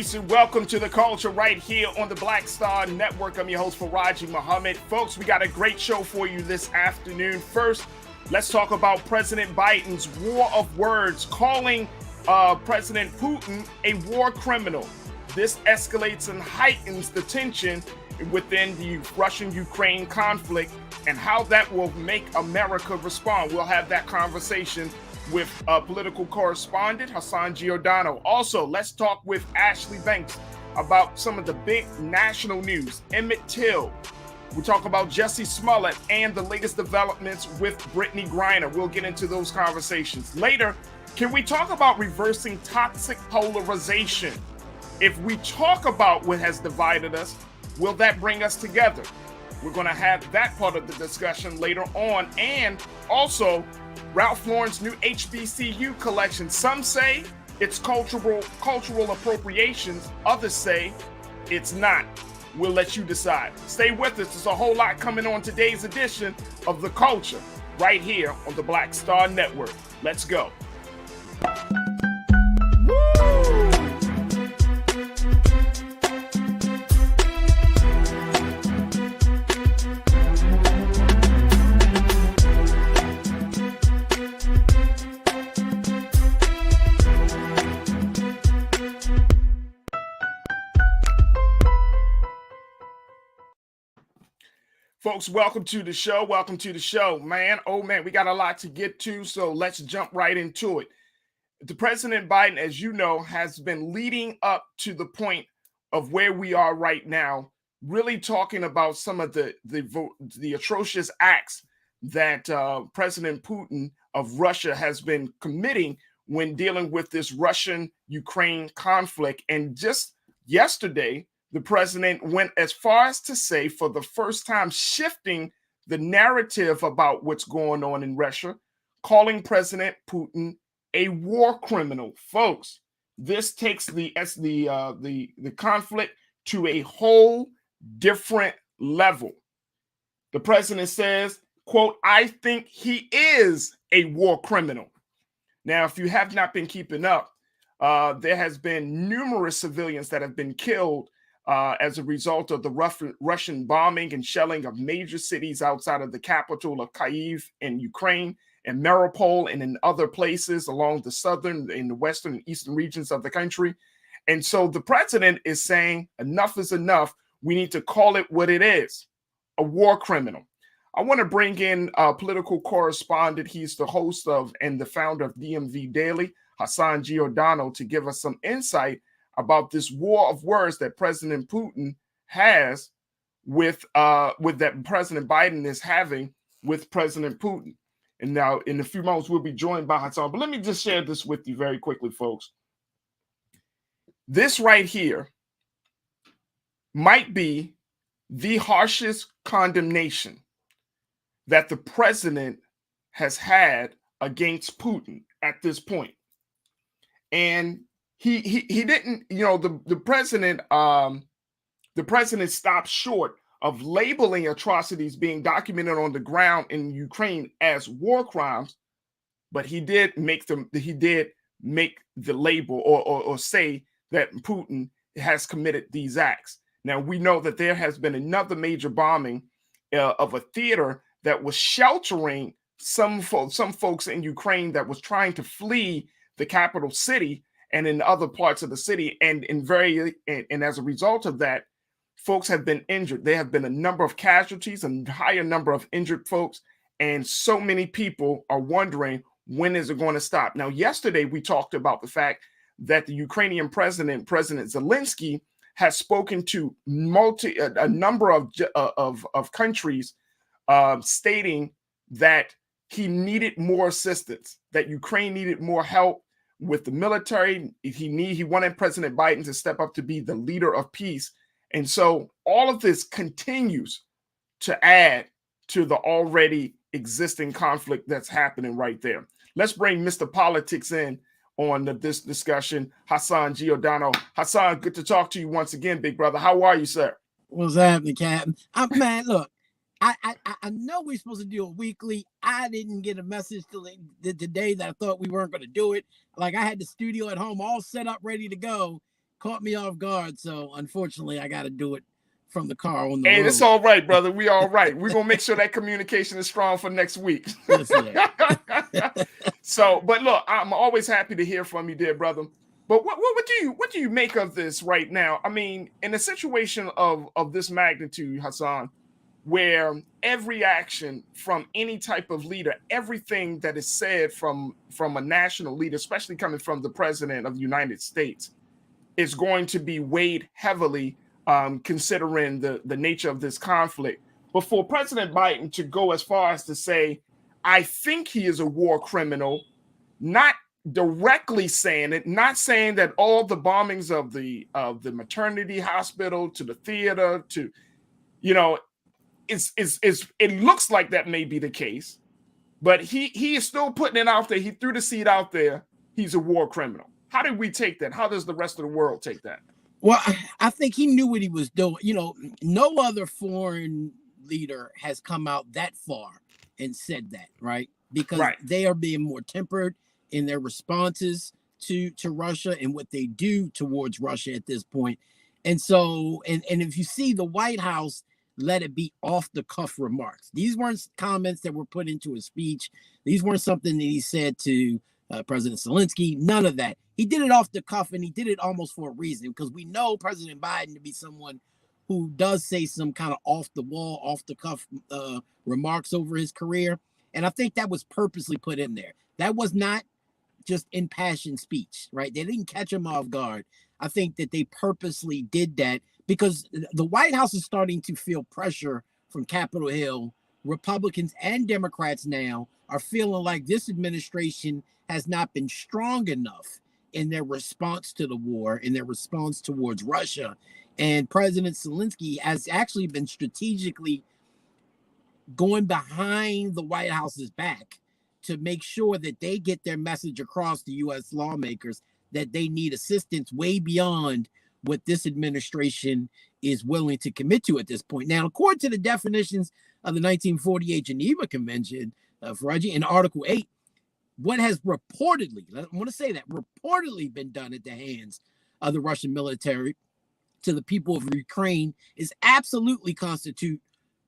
Jason. Welcome to The Culture right here on the Black Star Network. I'm your host, Farajii Muhammad. Folks, we got a great show for you this afternoon. First, let's talk about President Biden's war of words, calling President Putin a war criminal. This escalates and heightens the tension within the Russian-Ukraine conflict and how that will make America respond. We'll have that conversation with political correspondent Hassan Giordano. Also, let's talk with Ashley Banks about some of the big national news. Emmett Till. We'll talk about Jussie Smollett and the latest developments with Brittany Greiner. We'll get into those conversations. Later, can we talk about reversing toxic polarization? If we talk about what has divided us, will that bring us together? We're going to have that part of the discussion later on. And also, Ralph Lauren's new HBCU collection. Some say it's cultural appropriations. Others say it's not. We'll let you decide. Stay with us. There's a whole lot coming on today's edition of The Culture right here on the Black Star Network. Let's go. Folks, welcome to the show. Welcome to the show, man. Oh, man, we got a lot to get to, so let's jump right into it. The President Biden, as you know, has been leading up to the point of where we are right now, really talking about some of the atrocious acts that President Putin of Russia has been committing when dealing with this Russian-Ukraine conflict. And just yesterday, the president went as far as to say, for the first time, shifting the narrative about what's going on in Russia, calling President Putin a war criminal. Folks, this takes the conflict to a whole different level. The president says, quote, "I think he is a war criminal." Now, if you have not been keeping up, there has been numerous civilians that have been killed as a result of the Russian bombing and shelling of major cities outside of the capital of Kyiv in Ukraine, and Mariupol, and in other places along the southern, in the western and eastern regions of the country. And so the president is saying enough is enough. We need to call it what it is, a war criminal. I want to bring in a political correspondent. He's the host of and the founder of DMV Daily, Hassan Giordano, to give us some insight about this war of words that President Putin has with that President Biden is having with President Putin. And now in a few moments, we'll be joined by Hassan. But let me just share this with you very quickly, folks. This right here might be the harshest condemnation that the president has had against Putin at this point. And he didn't, you know, the president stopped short of labeling atrocities being documented on the ground in Ukraine as war crimes, but he did make the label or say that Putin has committed these acts. Now we know that there has been another major bombing of a theater that was sheltering some folks in Ukraine that was trying to flee the capital city and in other parts of the city, and as a result of that, folks have been injured. There have been a number of casualties, a higher number of injured folks, and so many people are wondering, when is it going to stop? Now, yesterday we talked about the fact that the Ukrainian President Zelensky, has spoken to a number of countries, stating that he needed more assistance, that Ukraine needed more help with the military. He wanted President Biden to step up to be the leader of peace. And so all of this continues to add to the already existing conflict that's happening right there. Let's bring Mr. Politics in on this discussion, Hassan Giordano. Hassan, good to talk to you once again, big brother. How are you, sir? What's happening, Captain? Man, look, I know we're supposed to do it weekly. I didn't get a message till today that I thought we weren't going to do it. Like, I had the studio at home all set up, ready to go. caught me off guard. So unfortunately, I got to do it from the car on the Hey, road. it's all right, brother. We all right. We're gonna make sure that communication is strong for next week. Yes, sir. So, but look, I'm always happy to hear from you, dear brother. But what do you make of this right now? I mean, in a situation of this magnitude, Hassan, where every action from any type of leader, everything that is said from a national leader, especially coming from the president of the United States, is going to be weighed heavily, considering the nature of this conflict. But for President Biden to go as far as to say, I think he is a war criminal, not directly saying it, not saying that all the bombings of the maternity hospital to the theater to, you know, it looks like that may be the case, but he is still putting it out there. He threw the seed out there. He's a war criminal. How did we take that? How does the rest of the world take that? Well, I think he knew what he was doing. You know, no other foreign leader has come out that far and said that, right? Because they are being more tempered in their responses to Russia and what they do towards Russia at this point. And so, and if you see the White House, let it be off the cuff remarks. These weren't comments that were put into a speech. These weren't something that he said to President Zelensky. None of that. He did it off the cuff, and he did it almost for a reason, because we know President Biden to be someone who does say some kind of off the wall, off the cuff remarks over his career. And I think that was purposely put in there. That was not just impassioned speech, right? They didn't catch him off guard. I think that they purposely did that because the White House is starting to feel pressure from Capitol Hill. Republicans and Democrats now are feeling like this administration has not been strong enough in their response to the war, in their response towards Russia. And President Zelensky has actually been strategically going behind the White House's back to make sure that they get their message across to U.S. lawmakers that they need assistance way beyond what this administration is willing to commit to at this point. Now, according to the definitions of the 1948 Geneva Convention, Farajii, in Article 8, what has reportedly, I want to say that, reportedly been done at the hands of the Russian military to the people of Ukraine is absolutely constitute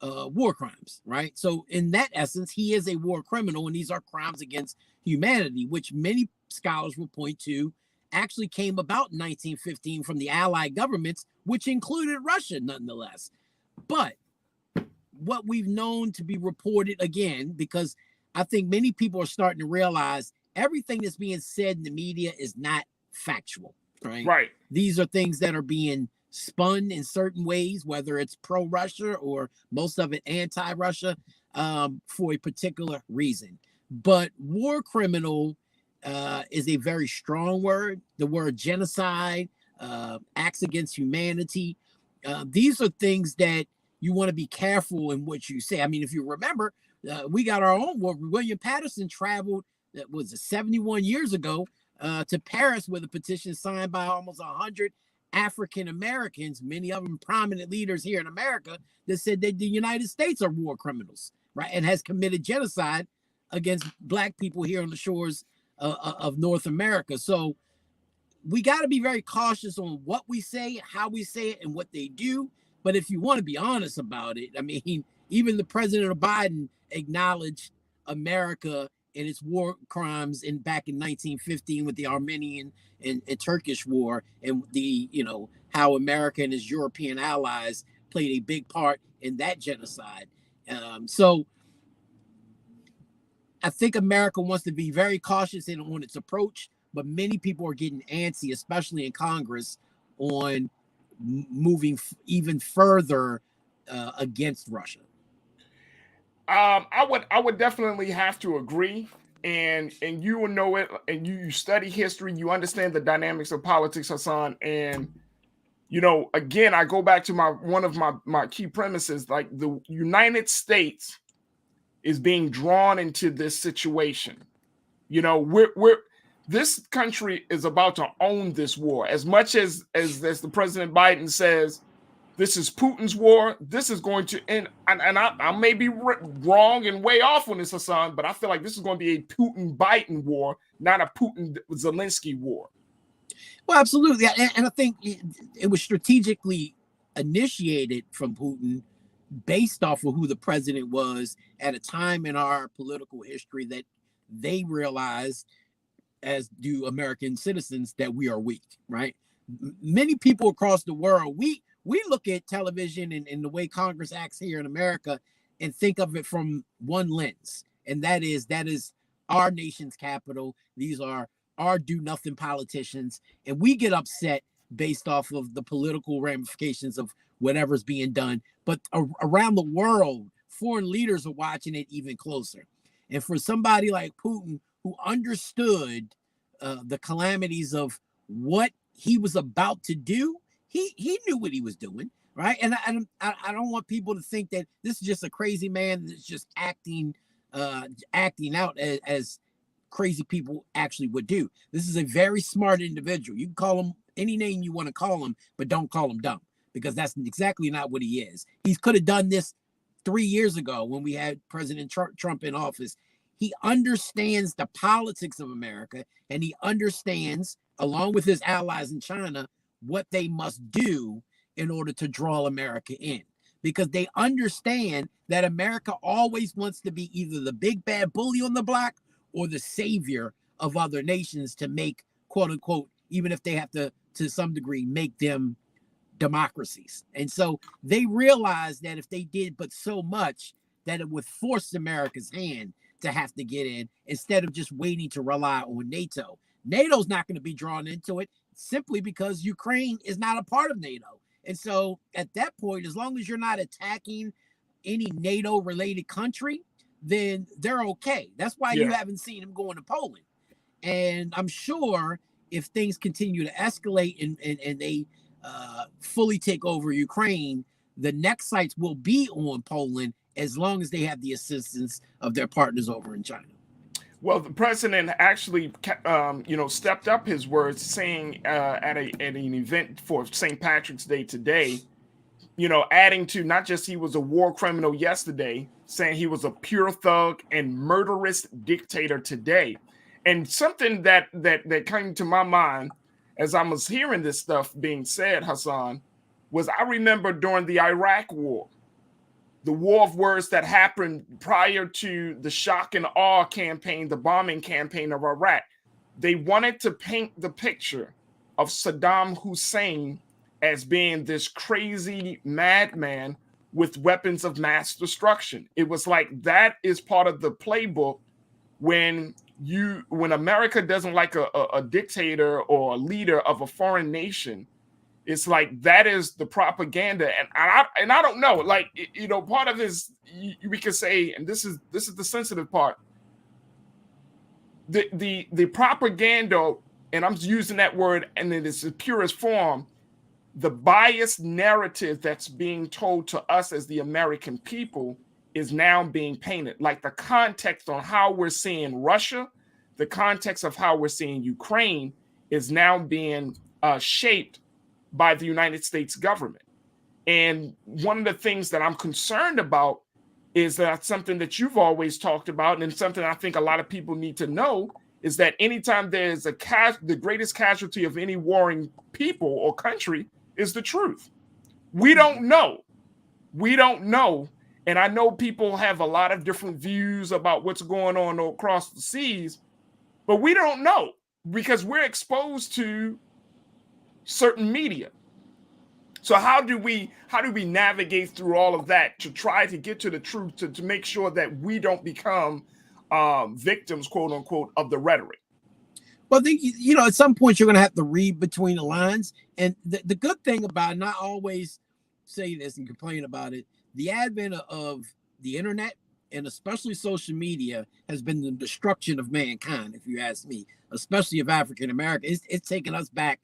war crimes, right? So in that essence, he is a war criminal, and these are crimes against humanity, which many scholars will point to actually came about in 1915 from the Allied governments, which included Russia nonetheless. But what we've known to be reported, again, because I think many people are starting to realize everything that's being said in the media is not factual, right? Right. These are things that are being spun in certain ways, whether it's pro-Russia or most of it anti-Russia, for a particular reason. But war criminal is a very strong word. The word genocide, acts against humanity. These are things that you want to be careful in what you say. I mean, if you remember, we got our own war. William Patterson traveled, that was 71 years ago, to Paris with a petition signed by almost 100 African Americans, many of them prominent leaders here in America, that said that the United States are war criminals, right? And has committed genocide against Black people here on the shores of North America. So we got to be very cautious on what we say, how we say it, and what they do. But if you want to be honest about it, I mean, even the president of Biden acknowledged America and its war crimes back in 1915 with the Armenian and Turkish war, and the, you know, how America and its European allies played a big part in that genocide. So I think America wants to be very cautious on its approach, but many people are getting antsy, especially in Congress, on moving even further against Russia. I would definitely have to agree, and you will know it, and you study history, you understand the dynamics of politics, Hassan. And you know, again, I go back to one of my key premises, like the United States is being drawn into this situation. You know, we're this country is about to own this war. As much as the President Biden says this is Putin's war, this is going to end. And I may be wrong and way off on this, Hassan, but I feel like this is going to be a Putin-Biden war, not a Putin-Zelensky war. Well, absolutely. And I think it was strategically initiated from Putin based off of who the president was at a time in our political history that they realized, as do American citizens, that we are weak, right? Many people across the world, we look at television and the way Congress acts here in America and think of it from one lens, and that is our nation's capital. These are our do nothing politicians, and we get upset based off of the political ramifications of whatever's being done. But around the world, foreign leaders are watching it even closer. And for somebody like Putin, who understood the calamities of what he was about to do, he knew what he was doing, right? And I don't want people to think that this is just a crazy man that's just acting out as crazy people actually would do. This is a very smart individual. You can call him any name you want to call him, but don't call him dumb, because that's exactly not what he is. He could have done this 3 years ago when we had President Trump in office. He understands the politics of America, and he understands, along with his allies in China, what they must do in order to draw America in, because they understand that America always wants to be either the big bad bully on the block or the savior of other nations to make, quote unquote, even if they have to some degree, make them democracies. And so they realized that if they did but so much, that it would force America's hand to have to get in, instead of just waiting to rely on NATO. NATO's not going to be drawn into it simply because Ukraine is not a part of NATO. And so at that point, as long as you're not attacking any NATO related country, then they're okay. That's why you haven't seen them going to Poland. And I'm sure if things continue to escalate and they fully take over Ukraine, the next sites will be on Poland, as long as they have the assistance of their partners over in China. Well, the president actually, stepped up his words, saying at an event for St. Patrick's Day today, adding to not just he was a war criminal yesterday, saying he was a pure thug and murderous dictator today. And something that came to my mind as I was hearing this stuff being said, Hassan, was I remember during the Iraq War, the war of words that happened prior to the shock and awe campaign, the bombing campaign of Iraq. They wanted to paint the picture of Saddam Hussein as being this crazy madman with weapons of mass destruction. It was like that is part of the playbook when America doesn't like a dictator or a leader of a foreign nation. It's like that is the propaganda, and I don't know, like, part of this we could say, and this is the sensitive part. The propaganda, and I'm using that word and in its purest form, the biased narrative that's being told to us as the American people is now being painted. Like the context on how we're seeing Russia, the context of how we're seeing Ukraine is now being shaped by the United States government. And one of the things that I'm concerned about is that something that you've always talked about, and something I think a lot of people need to know, is that anytime there's the greatest casualty of any warring people or country is the truth. We don't know. And I know people have a lot of different views about what's going on across the seas, but we don't know because we're exposed to certain media. So how do we navigate through all of that to try to get to the truth, to make sure that we don't become victims, quote unquote, of the rhetoric? Well, I think, at some point you're going to have to read between the lines. And the good thing about it, and I always say this and complain about it, the advent of the internet and especially social media has been the destruction of mankind, if you ask me, especially of African American. It's taken us back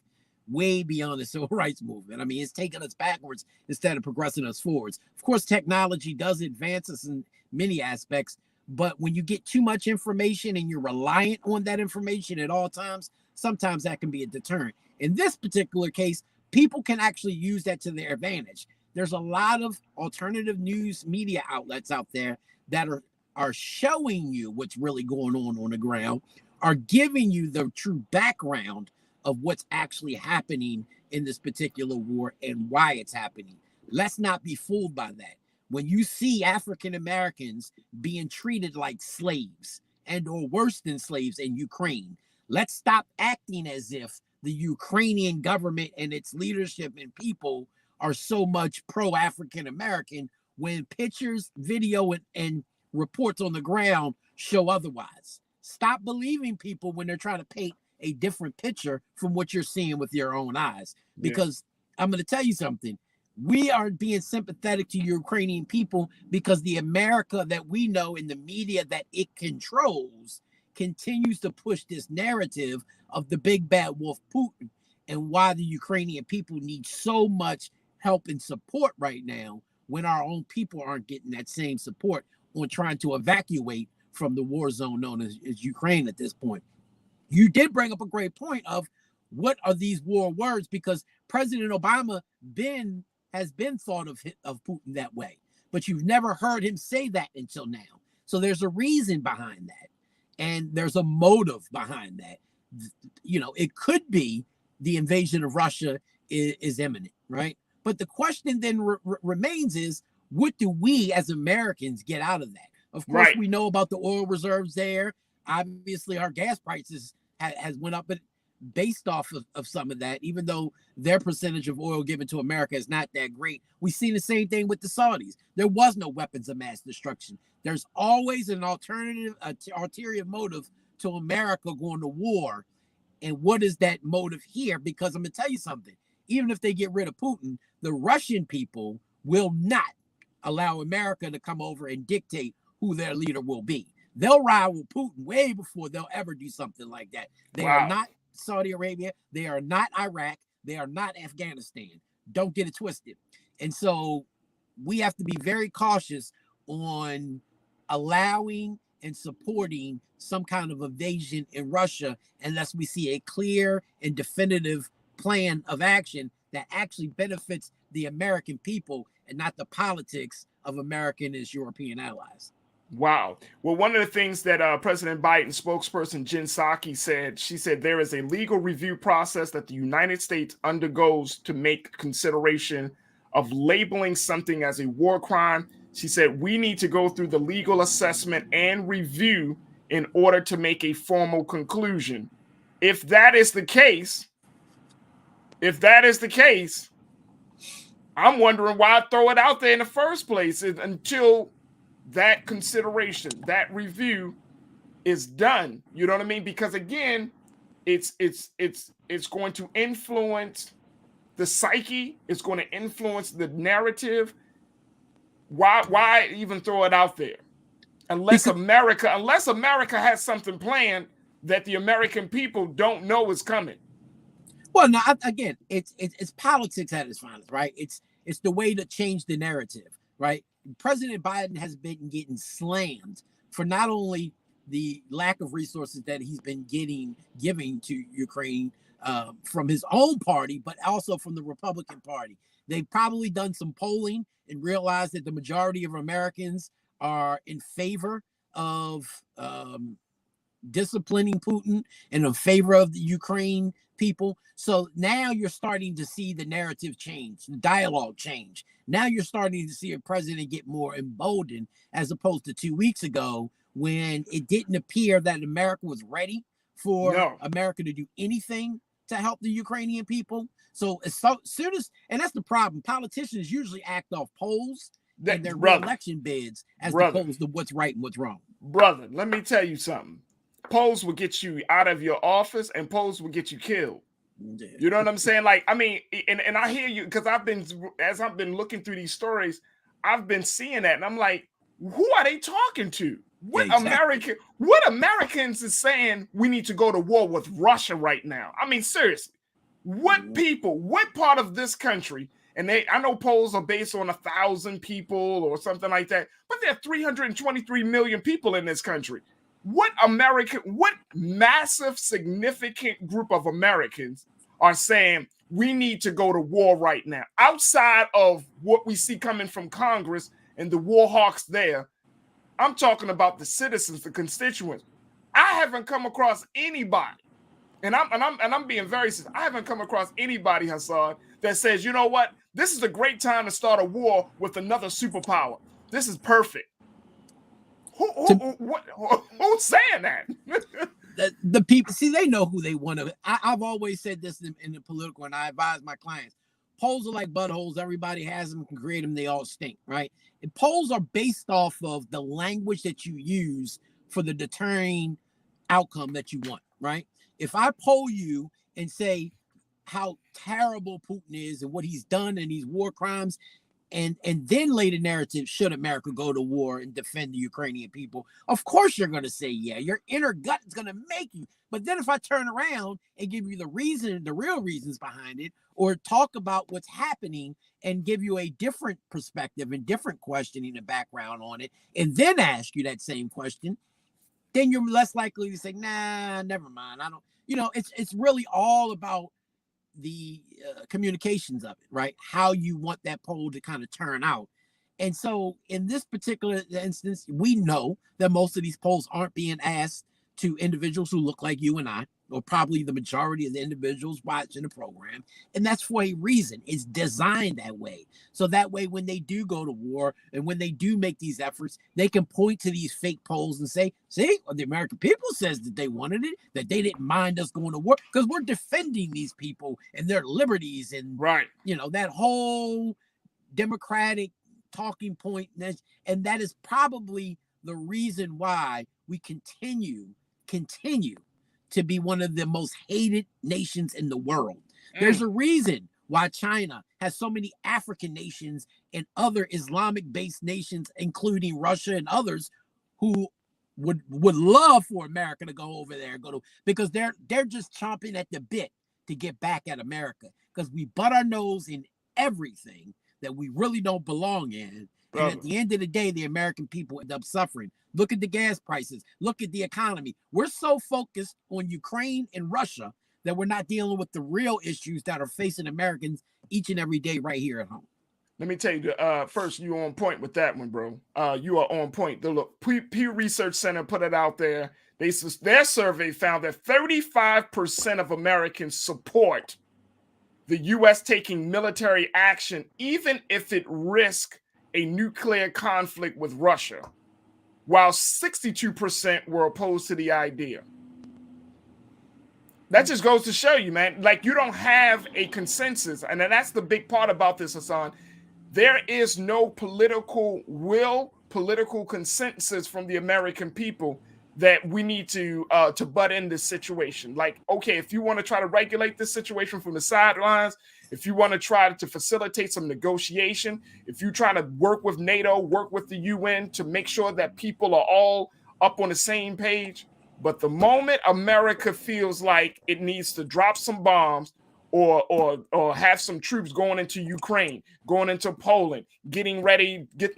way beyond the civil rights movement. I mean, it's taken us backwards instead of progressing us forwards. Of course, technology does advance us in many aspects, but when you get too much information and you're reliant on that information at all times, sometimes that can be a deterrent. In this particular case, people can actually use that to their advantage. There's a lot of alternative news media outlets out there that are showing you what's really going on the ground, are giving you the true background of what's actually happening in this particular war and why it's happening. Let's not be fooled by that. When you see African Americans being treated like slaves and or worse than slaves in Ukraine, let's stop acting as if the Ukrainian government and its leadership and people are so much pro-African American when pictures, video, and reports on the ground show otherwise. Stop believing people when they're trying to paint a different picture from what you're seeing with your own eyes. Because I'm going to tell you something. We are being sympathetic to Ukrainian people because the America that we know in the media that it controls continues to push this narrative of the big bad wolf Putin and why the Ukrainian people need so much help and support right now when our own people aren't getting that same support on trying to evacuate from the war zone known as Ukraine at this point. You did bring up a great point of what are these war words, because President Obama has been thought of Putin that way, but you've never heard him say that until now. So there's a reason behind that, and there's a motive behind that. You know, it could be the invasion of Russia is imminent, right? But the question then remains is, what do we as Americans get out of that? Of course, we know about the oil reserves there. Obviously, our gas prices has went up, but based off of some of that, even though their percentage of oil given to America is not that great. We've seen the same thing with the Saudis. There was no weapons of mass destruction. There's always an ulterior motive to America going to war. And what is that motive here? Because I'm going to tell you something. Even if they get rid of Putin, the Russian people will not allow America to come over and dictate who their leader will be. They'll ride with Putin way before they'll ever do something like that. They are not Saudi Arabia. They are not Iraq. They are not Afghanistan. Don't get it twisted. And so we have to be very cautious on allowing and supporting some kind of invasion in Russia unless we see a clear and definitive plan of action that actually benefits the American people and not the politics of American and European allies. Wow. Well, one of the things that President Biden spokesperson Jen Psaki said, she said there is a legal review process that the United States undergoes to make consideration of labeling something as a war crime. She said we need to go through the legal assessment and review in order to make a formal conclusion. If that is the case, I'm wondering why throw it out there in the first place until that consideration, that review is done. You know what I mean? Because again, it's going to influence the psyche. It's going to influence the narrative. Why even throw it out there? Unless America has something planned that the American people don't know is coming. Well, now again, it's politics at its finest, right? It's the way to change the narrative, right? President Biden has been getting slammed for not only the lack of resources that he's been giving to Ukraine from his own party, but also from the Republican Party. They've probably done some polling and realized that the majority of Americans are in favor of disciplining Putin and in favor of the Ukraine people. So now you're starting to see the narrative change, the dialogue change. Now you're starting to see a president get more emboldened as opposed to 2 weeks ago when it didn't appear that America was ready for America to do anything to help the Ukrainian people. So as soon as, and that's the problem, politicians usually act off polls and their re-election bids as opposed to what's right and what's wrong. Brother, let me tell you something. Polls will get you out of your office and polls will get you killed. You know what I'm saying? Like, I mean, and I hear you because as I've been looking through these stories, I've been seeing that and I'm like, who are they talking to? What Americans is saying we need to go to war with Russia right now? I mean, seriously, what people, what part of this country, and I know polls are based on 1,000 people or something like that, but there are 323 million people in this country. What massive, significant group of Americans are saying we need to go to war right now? Outside of what we see coming from Congress and the war hawks there, I'm talking about the citizens, the constituents. I haven't come across anybody And I'm being very serious. I haven't come across anybody, Hassan, that says, you know what, this is a great time to start a war with another superpower. This is perfect. Who's saying that? The people, see, they know who they want to. I've always said this in the political, and I advise my clients. Polls are like buttholes. Everybody has them, can create them. They all stink, right? And polls are based off of the language that you use for the deterring outcome that you want, right? If I poll you and say how terrible Putin is and what he's done and these war crimes, and then lay the narrative, should America go to war and defend the Ukrainian people? Of course you're going to say yeah. Your inner gut is going to make you. But then if I turn around and give you the reason, the real reasons behind it, or talk about what's happening and give you a different perspective and different questioning and background on it, and then ask you that same question, then you're less likely to say, nah, never mind. I don't, it's really all about the communications of it, right? How you want that poll to kind of turn out. And so in this particular instance, we know that most of these polls aren't being asked to individuals who look like you and I, or probably the majority of the individuals watching the program. And that's for a reason. It's designed that way. So that way, when they do go to war and when they do make these efforts, they can point to these fake polls and say, see, well, the American people says that they wanted it, that they didn't mind us going to war because we're defending these people and their liberties and, right, that whole democratic talking point. And that is probably the reason why we continue to be one of the most hated nations in the world. There's a reason why China has so many African nations and other Islamic-based nations, including Russia and others, who would love for America to go over there and because they're just chomping at the bit to get back at America because we butt our nose in everything that we really don't belong in. And at the end of the day, the American people end up suffering. Look at the gas prices. Look at the economy. We're so focused on Ukraine and Russia that we're not dealing with the real issues that are facing Americans each and every day right here at home. Let me tell you, first, you're on point with that one, bro. You are on point. The Pew Research Center put it out there. Their survey found that 35% of Americans support the U.S. taking military action, even if it risks a nuclear conflict with Russia, while 62% were opposed to the idea. That just goes to show you, man, like you don't have a consensus. And that's the big part about this, Hassan. There is no political will, political consensus from the American people that we need to butt in this situation. Like, okay, if you want to try to regulate this situation from the sidelines, if you want to try to facilitate some negotiation, if you try to work with NATO, work with the UN to make sure that people are all up on the same page. But the moment America feels like it needs to drop some bombs or have some troops going into Ukraine, going into Poland, getting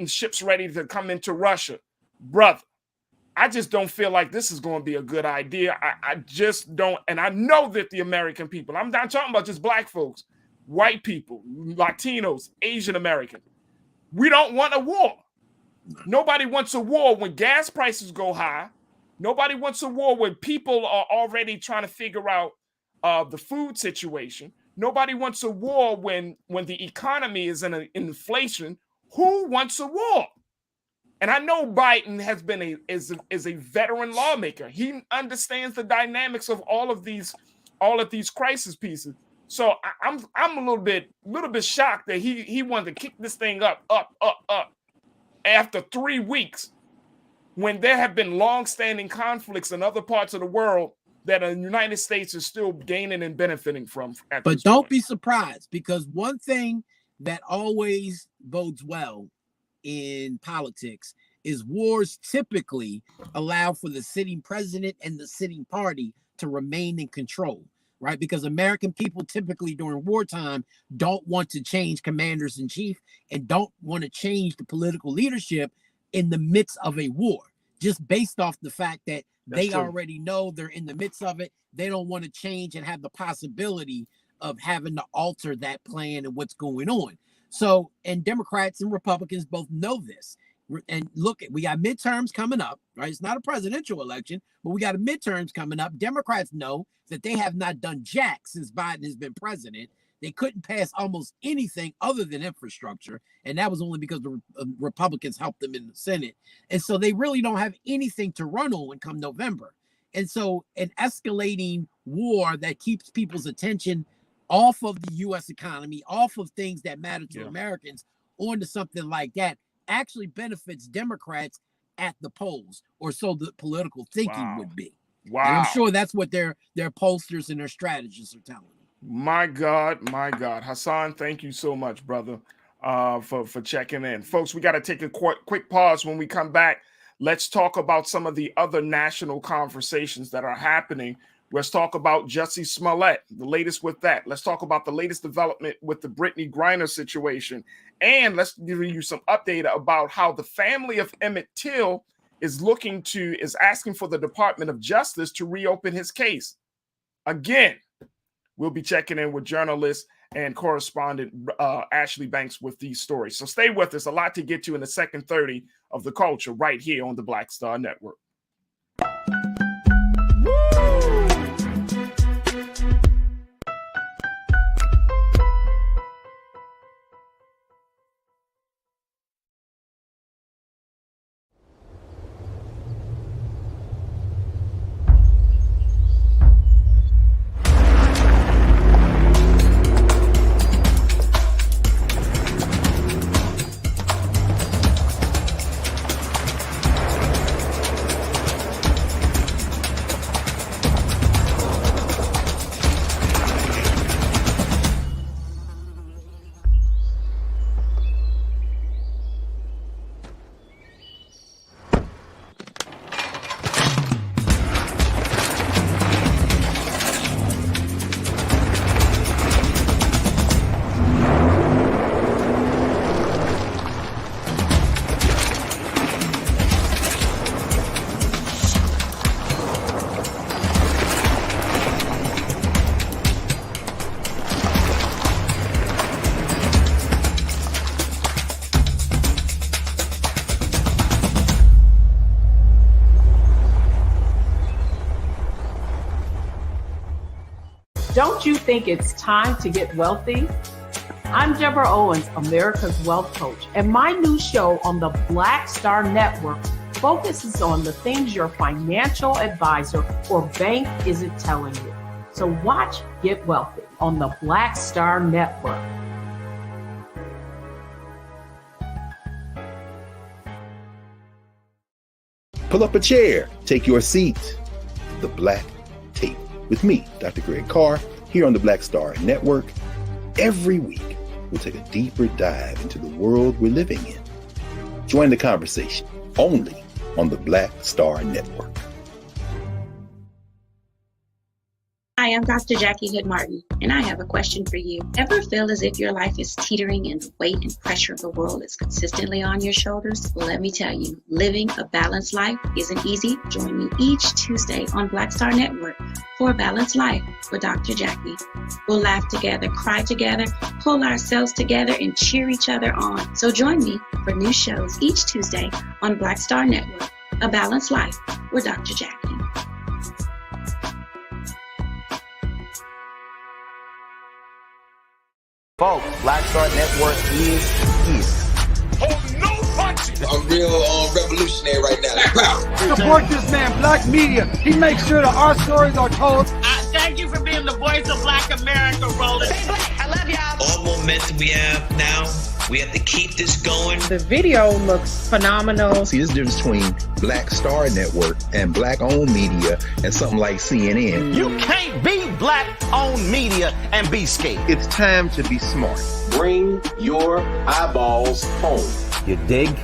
ships ready to come into Russia, brother, I just don't feel like this is going to be a good idea. I just don't. And I know that the American people, I'm not talking about just black folks, white people, Latinos, Asian Americans, we don't want a war. Nobody wants a war when gas prices go high. Nobody wants a war when people are already trying to figure out the food situation. Nobody wants a war when the economy is in inflation. Who wants a war? And I know Biden has been is a veteran lawmaker. He understands the dynamics of all of these crisis pieces. So I'm a little bit shocked that he wanted to kick this thing up after 3 weeks when there have been long-standing conflicts in other parts of the world that the United States is still gaining and benefiting from. But don't be surprised, because one thing that always bodes well in politics is wars typically allow for the sitting president and the sitting party to remain in control, right? Because American people typically during wartime don't want to change commanders in chief and don't want to change the political leadership in the midst of a war, just based off the fact that they already know they're in the midst of it. They don't want to change and have the possibility of having to alter that plan and what's going on. So, and Democrats and Republicans both know this. And look, we got midterms coming up, right? It's not a presidential election, but we got a midterms coming up. Democrats know that they have not done jack since Biden has been president. They couldn't pass almost anything other than infrastructure. And that was only because the Republicans helped them in the Senate. And so they really don't have anything to run on come November. And so an escalating war that keeps people's attention off of the U.S. economy, off of things that matter to Americans, onto something like that actually benefits Democrats at the polls, or so the political thinking would be. Wow. And I'm sure that's what their pollsters and their strategists are telling them. My God. Hassan, thank you so much, brother, for checking in. Folks, we got to take a quick pause. When we come back, let's talk about some of the other national conversations that are happening. Let's talk about Jussie Smollett, the latest with that. Let's talk about the latest development with the Brittany Greiner situation. And let's give you some update about how the family of Emmett Till is asking for the Department of Justice to reopen his case. Again, we'll be checking in with journalist and correspondent Ashley Banks with these stories. So stay with us. A lot to get to in the second 30 of The Culture right here on the Black Star Network. Don't you think it's time to get wealthy? I'm Deborah Owens, America's Wealth Coach, and my new show on the Black Star Network focuses on the things your financial advisor or bank isn't telling you. So watch Get Wealthy on the Black Star Network. Pull up a chair, take your seat. The Black Tape with me, Dr. Greg Carr, here on the Black Star Network. Every week, we'll take a deeper dive into the world we're living in. Join the conversation only on the Black Star Network. Hi, I'm Dr. Jackie Hood Martin, and I have a question for you. Ever feel as if your life is teetering and the weight and pressure of the world is consistently on your shoulders? Well, let me tell you, living a balanced life isn't easy. Join me each Tuesday on Black Star Network for A Balanced Life with Dr. Jackie. We'll laugh together, cry together, pull ourselves together, and cheer each other on. So join me for new shows each Tuesday on Black Star Network, A Balanced Life with Dr. Jackie. Folks, Black Star Network is here. Oh, no punches! I'm real revolutionary right now. Support this man, Black Media. He makes sure that our stories are told. Thank you for being the voice of Black America, Roland. I love y'all. All momentum we have now, we have to keep this going. The video looks phenomenal. See, this difference between Black Star Network and Black-owned media and something like CNN. You can't be Black-owned media and be scared. It's time to be smart. Bring your eyeballs home. You dig?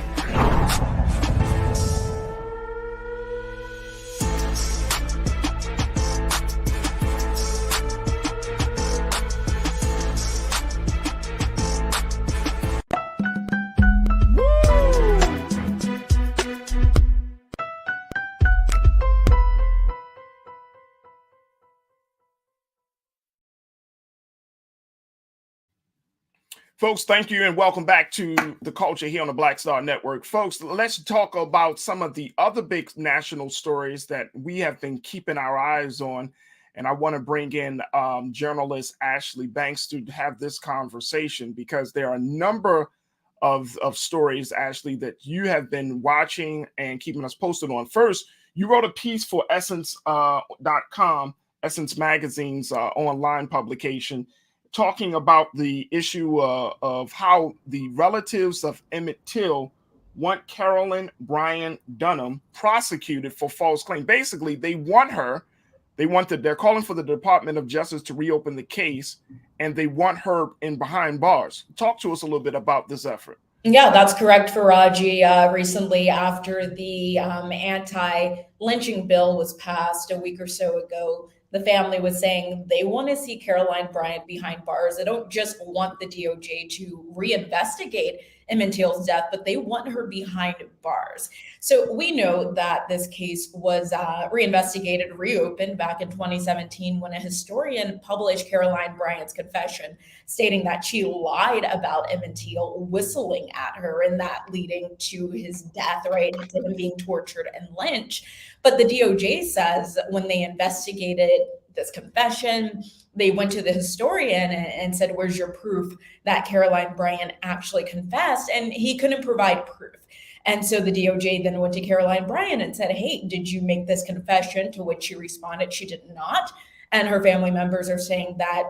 Folks, thank you and welcome back to The Culture here on the Black Star Network. Folks, let's talk about some of the other big national stories that we have been keeping our eyes on. And I want to bring in journalist Ashley Banks to have this conversation because there are a number of stories, Ashley, that you have been watching and keeping us posted on. First, you wrote a piece for Essence.com, Essence Magazine's online publication, talking about the issue of how the relatives of Emmett Till want Carolyn Bryant Dunham prosecuted for false claim. Basically, they want her. They're calling for the Department of Justice to reopen the case, and they want her in behind bars. Talk to us a little bit about this effort. Yeah, that's correct, Farajii. Recently, after the anti-lynching bill was passed a week or so ago, the family was saying they want to see Caroline Bryant behind bars. They don't just want the DOJ to reinvestigate Emmett Till's death, but they want her behind bars. So we know that this case was reinvestigated, reopened back in 2017 when a historian published Caroline Bryant's confession, stating that she lied about Emmett Till whistling at her, and that leading to his death, right, to him being tortured and lynched. But the DOJ says when they investigated this confession, they went to the historian and said, where's your proof that Caroline Bryant actually confessed? And he couldn't provide proof. And so the DOJ then went to Caroline Bryant and said, hey, did you make this confession? To which she responded, she did not. And her family members are saying that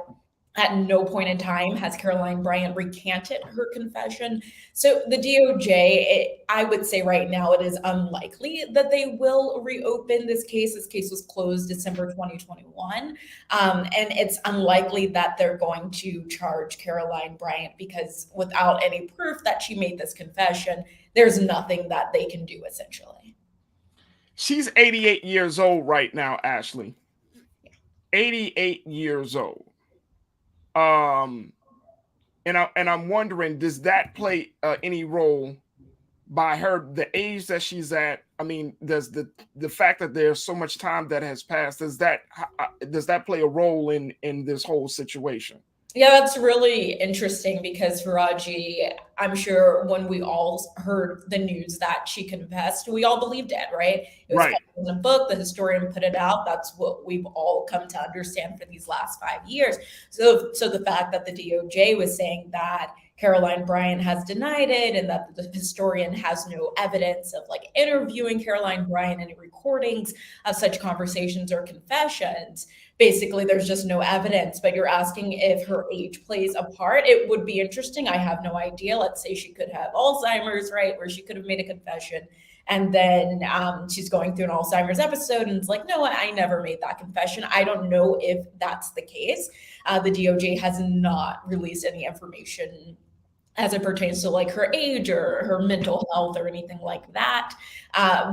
at no point in time has Caroline Bryant recanted her confession. So the DOJ, I would say right now, it is unlikely that they will reopen this case. This case was closed December 2021. And it's unlikely that they're going to charge Caroline Bryant because without any proof that she made this confession, there's nothing that they can do essentially. She's 88 years old right now, Ashley. 88 years old. And I'm wondering, does that play any role by her, the age that she's at? I mean, does the fact that there's so much time that has passed, does that play a role in this whole situation? Yeah, that's really interesting because Farajii, I'm sure when we all heard the news that she confessed, we all believed it, right? It was in the book, the historian put it out. That's what we've all come to understand for these last 5 years. So the fact that the DOJ was saying that Caroline Bryant has denied it and that the historian has no evidence of like interviewing Caroline Bryant, any recordings of such conversations or confessions. Basically, there's just no evidence, but you're asking if her age plays a part. It would be interesting. I have no idea. Let's say she could have Alzheimer's, right? Where she could have made a confession. And then she's going through an Alzheimer's episode and it's like, no, I never made that confession. I don't know if that's the case. The DOJ has not released any information as it pertains to like her age or her mental health or anything like that.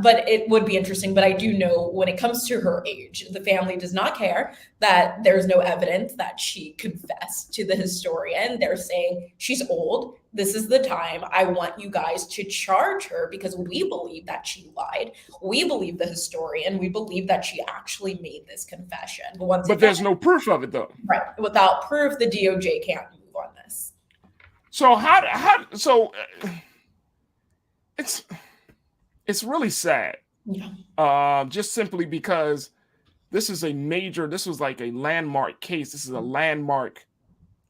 But it would be interesting. But I do know when it comes to her age, the family does not care that there's no evidence that she confessed to the historian. They're saying she's old. This is the time. I want you guys to charge her because we believe that she lied. We believe the historian. We believe that she actually made this confession. But there's no proof of it though. Right. Without proof, the DOJ can't move on this. So it's really sad. Yeah. Just simply because this was like a landmark case. This is a landmark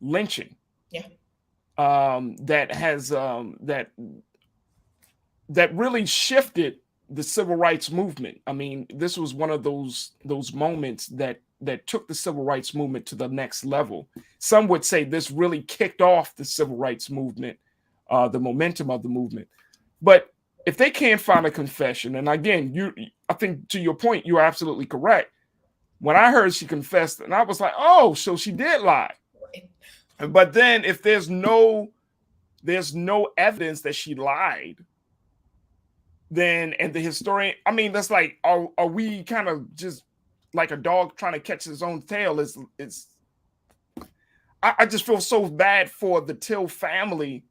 lynching. Yeah. That has that really shifted the civil rights movement. I mean, this was one of those moments that took the civil rights movement to the next level. Some would say this really kicked off the civil rights movement, the momentum of the movement. But if they can't find a confession, and again, I think to your point, you're absolutely correct. When I heard she confessed, and I was like, oh, so she did lie. But then if there's no evidence that she lied, then, and the historian, I mean, that's like, are we kind of just like a dog trying to catch his own tail? I just feel so bad for the Till family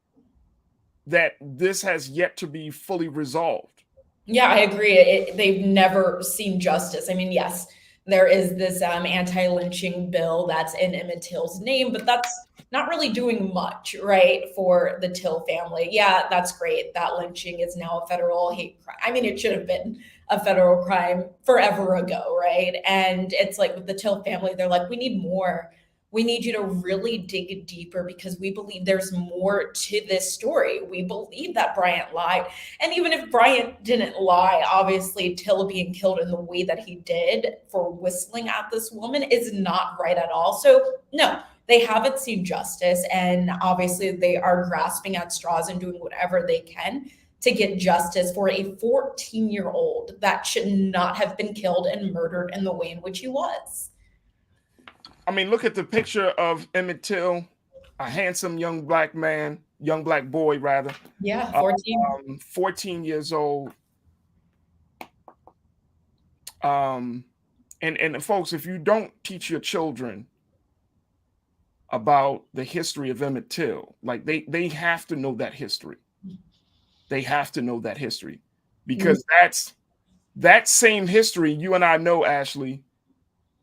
that this has yet to be fully resolved. Yeah, I agree. They've never seen justice. I mean, yes, there is this anti-lynching bill that's in Emmett Till's name, but that's not really doing much, right, for the Till family. Yeah, that's great that lynching is now a federal hate crime. I mean, it should have been a federal crime forever ago, right? And it's like with the Till family, they're like, we need more. We need you to really dig deeper because we believe there's more to this story. We believe that Bryant lied. And even if Bryant didn't lie, obviously Till being killed in the way that he did for whistling at this woman is not right at all. So no, they haven't seen justice. And obviously they are grasping at straws and doing whatever they can to get justice for a 14-year-old that should not have been killed and murdered in the way in which he was. I mean, look at the picture of Emmett Till, a handsome young black man, young black boy, rather. Yeah, 14. 14 years old. And folks, if you don't teach your children about the history of Emmett Till, like they have to know that history. They have to know that history because that's that same history you and I know, Ashley,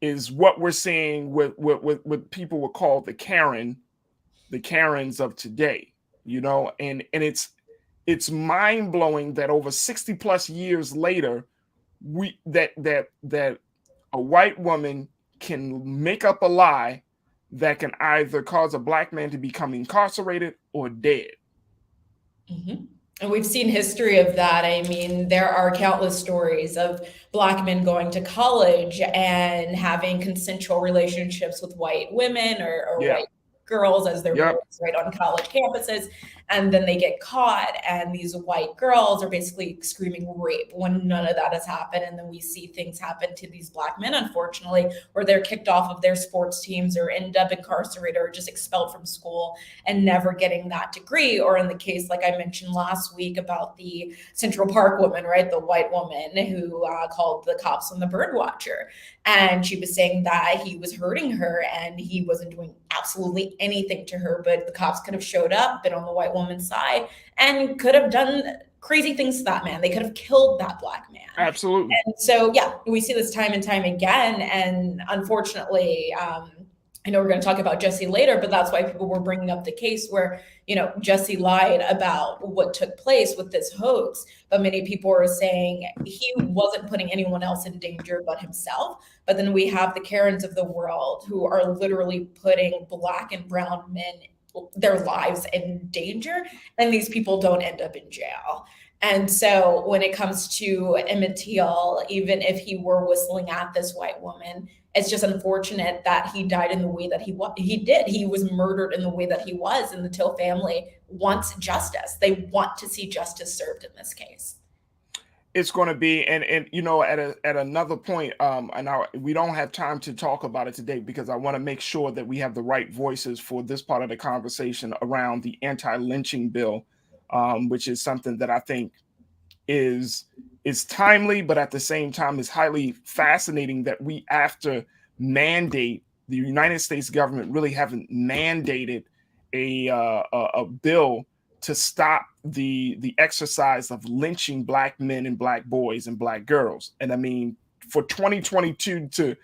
is what we're seeing with what people would call the Karens of today, you know, and it's mind-blowing that over 60 plus years later, that a white woman can make up a lie that can either cause a black man to become incarcerated or dead. Mm-hmm. And we've seen history of that. I mean, there are countless stories of Black men going to college and having consensual relationships with white women or white girls as they're right on college campuses. And then they get caught and these white girls are basically screaming rape when none of that has happened. And then we see things happen to these Black men, unfortunately, where they're kicked off of their sports teams or end up incarcerated or just expelled from school and never getting that degree. Or in the case, like I mentioned last week about the Central Park woman, right? The white woman who called the cops on the bird watcher. And she was saying that he was hurting her and he wasn't doing absolutely anything to her, but the cops could have showed up, been on the white woman's side, and could have done crazy things to that man. They could have killed that Black man. Absolutely. And so, yeah, we see this time and time again. And unfortunately, I know we're going to talk about Jussie later, but that's why people were bringing up the case where, you know, Jussie lied about what took place with this hoax. But many people are saying he wasn't putting anyone else in danger but himself. But then we have the Karens of the world who are literally putting Black and brown men, their lives in danger. And these people don't end up in jail. And so when it comes to Emmett Till, even if he were whistling at this white woman, it's just unfortunate that he died in the way that he did. He was murdered in the way that he was, and the Till family wants justice. They want to see justice served in this case. It's going to be, and you know, at another point, and we don't have time to talk about it today because I want to make sure that we have the right voices for this part of the conversation around the anti-lynching bill, which is something that I think is timely, but at the same time is highly fascinating that we, after mandate, the United States government really haven't mandated a bill to stop the exercise of lynching Black men and Black boys and Black girls. And I mean, for 2022 to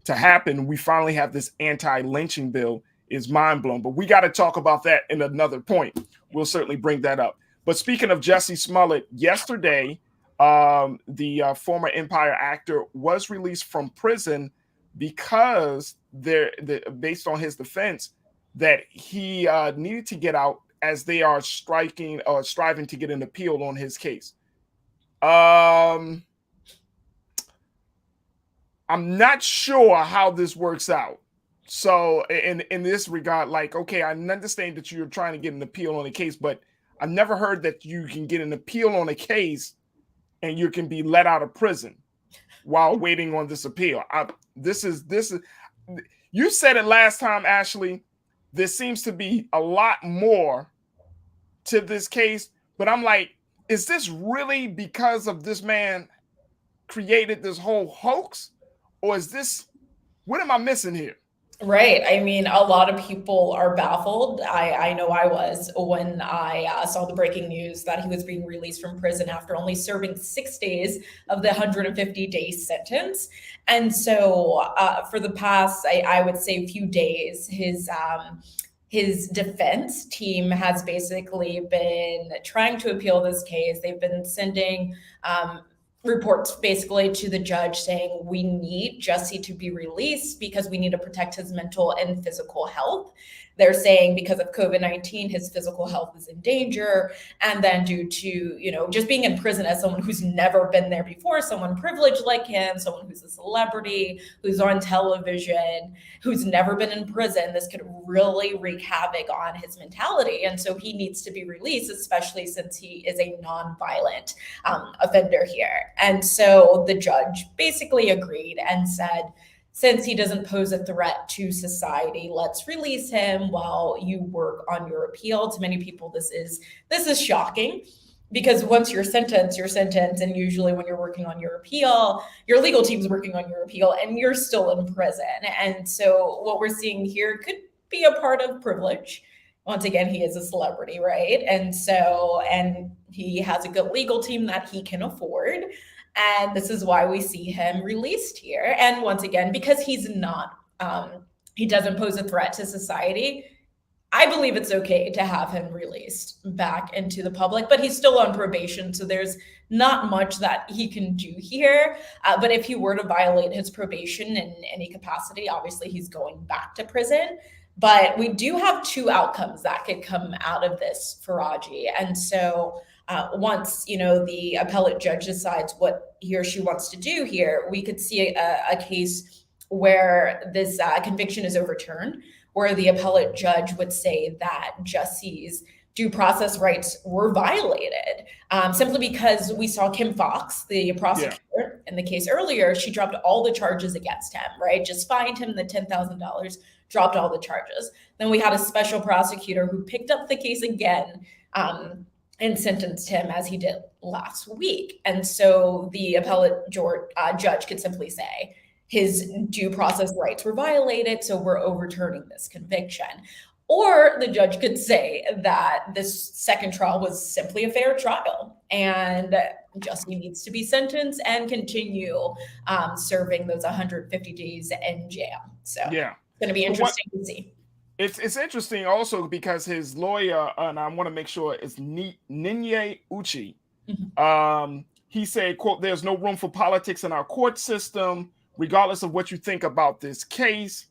happen, we finally have this anti-lynching bill is mind blowing. But we got to talk about that in another point. We'll certainly bring that up. But speaking of Jussie Smollett, yesterday, the former Empire actor was released from prison because based on his defense that he needed to get out as they are striving to get an appeal on his case. I'm not sure how this works out. So in this regard, like, okay, I understand that you're trying to get an appeal on a case, but I've never heard that you can get an appeal on a case and you can be let out of prison while waiting on this appeal. This is you said it last time, Ashley. There seems to be a lot more to this case, but I'm like, is this really because of this man created this whole hoax, or is this, what am I missing here? Right. I mean, a lot of people are baffled. I know I was when I saw the breaking news that he was being released from prison after only serving 6 days of the 150-day sentence. And so for the past, I would say, few days, his defense team has basically been trying to appeal this case. They've been sending reports basically to the judge saying we need Jussie to be released because we need to protect his mental and physical health. They're saying because of COVID-19, his physical health is in danger. And then due to, just being in prison as someone who's never been there before, someone privileged like him, someone who's a celebrity, who's on television, who's never been in prison, this could really wreak havoc on his mentality. And so he needs to be released, especially since he is a nonviolent offender here. And so the judge basically agreed and said, since he doesn't pose a threat to society, let's release him while you work on your appeal. To many people, this is shocking because once you're sentenced, and usually when you're working on your appeal, your legal team's working on your appeal and you're still in prison. And so what we're seeing here could be a part of privilege. Once again, he is a celebrity, right? And he has a good legal team that he can afford. And this is why we see him released here. And once again, because he's not, he doesn't pose a threat to society, I believe it's okay to have him released back into the public, but he's still on probation. So there's not much that he can do here. But if he were to violate his probation in any capacity, obviously he's going back to prison. But we do have two outcomes that could come out of this, Farajii. And so once, the appellate judge decides what he or she wants to do here, we could see a case where this conviction is overturned, where the appellate judge would say that Jussie's due process rights were violated, simply because we saw Kim Fox, the prosecutor in the case earlier, she dropped all the charges against him, right? Just fined him the $10,000, dropped all the charges. Then we had a special prosecutor who picked up the case again, and sentenced him as he did last week. And so the appellate judge could simply say his due process rights were violated, so we're overturning this conviction. Or the judge could say that this second trial was simply a fair trial and Jussie needs to be sentenced and continue serving those 150 days in jail. So it's going to be interesting to see. It's interesting also because his lawyer, and I want to make sure it's Ninye Uchi. Mm-hmm. He said, quote, "There's no room for politics in our court system, regardless of what you think about this case.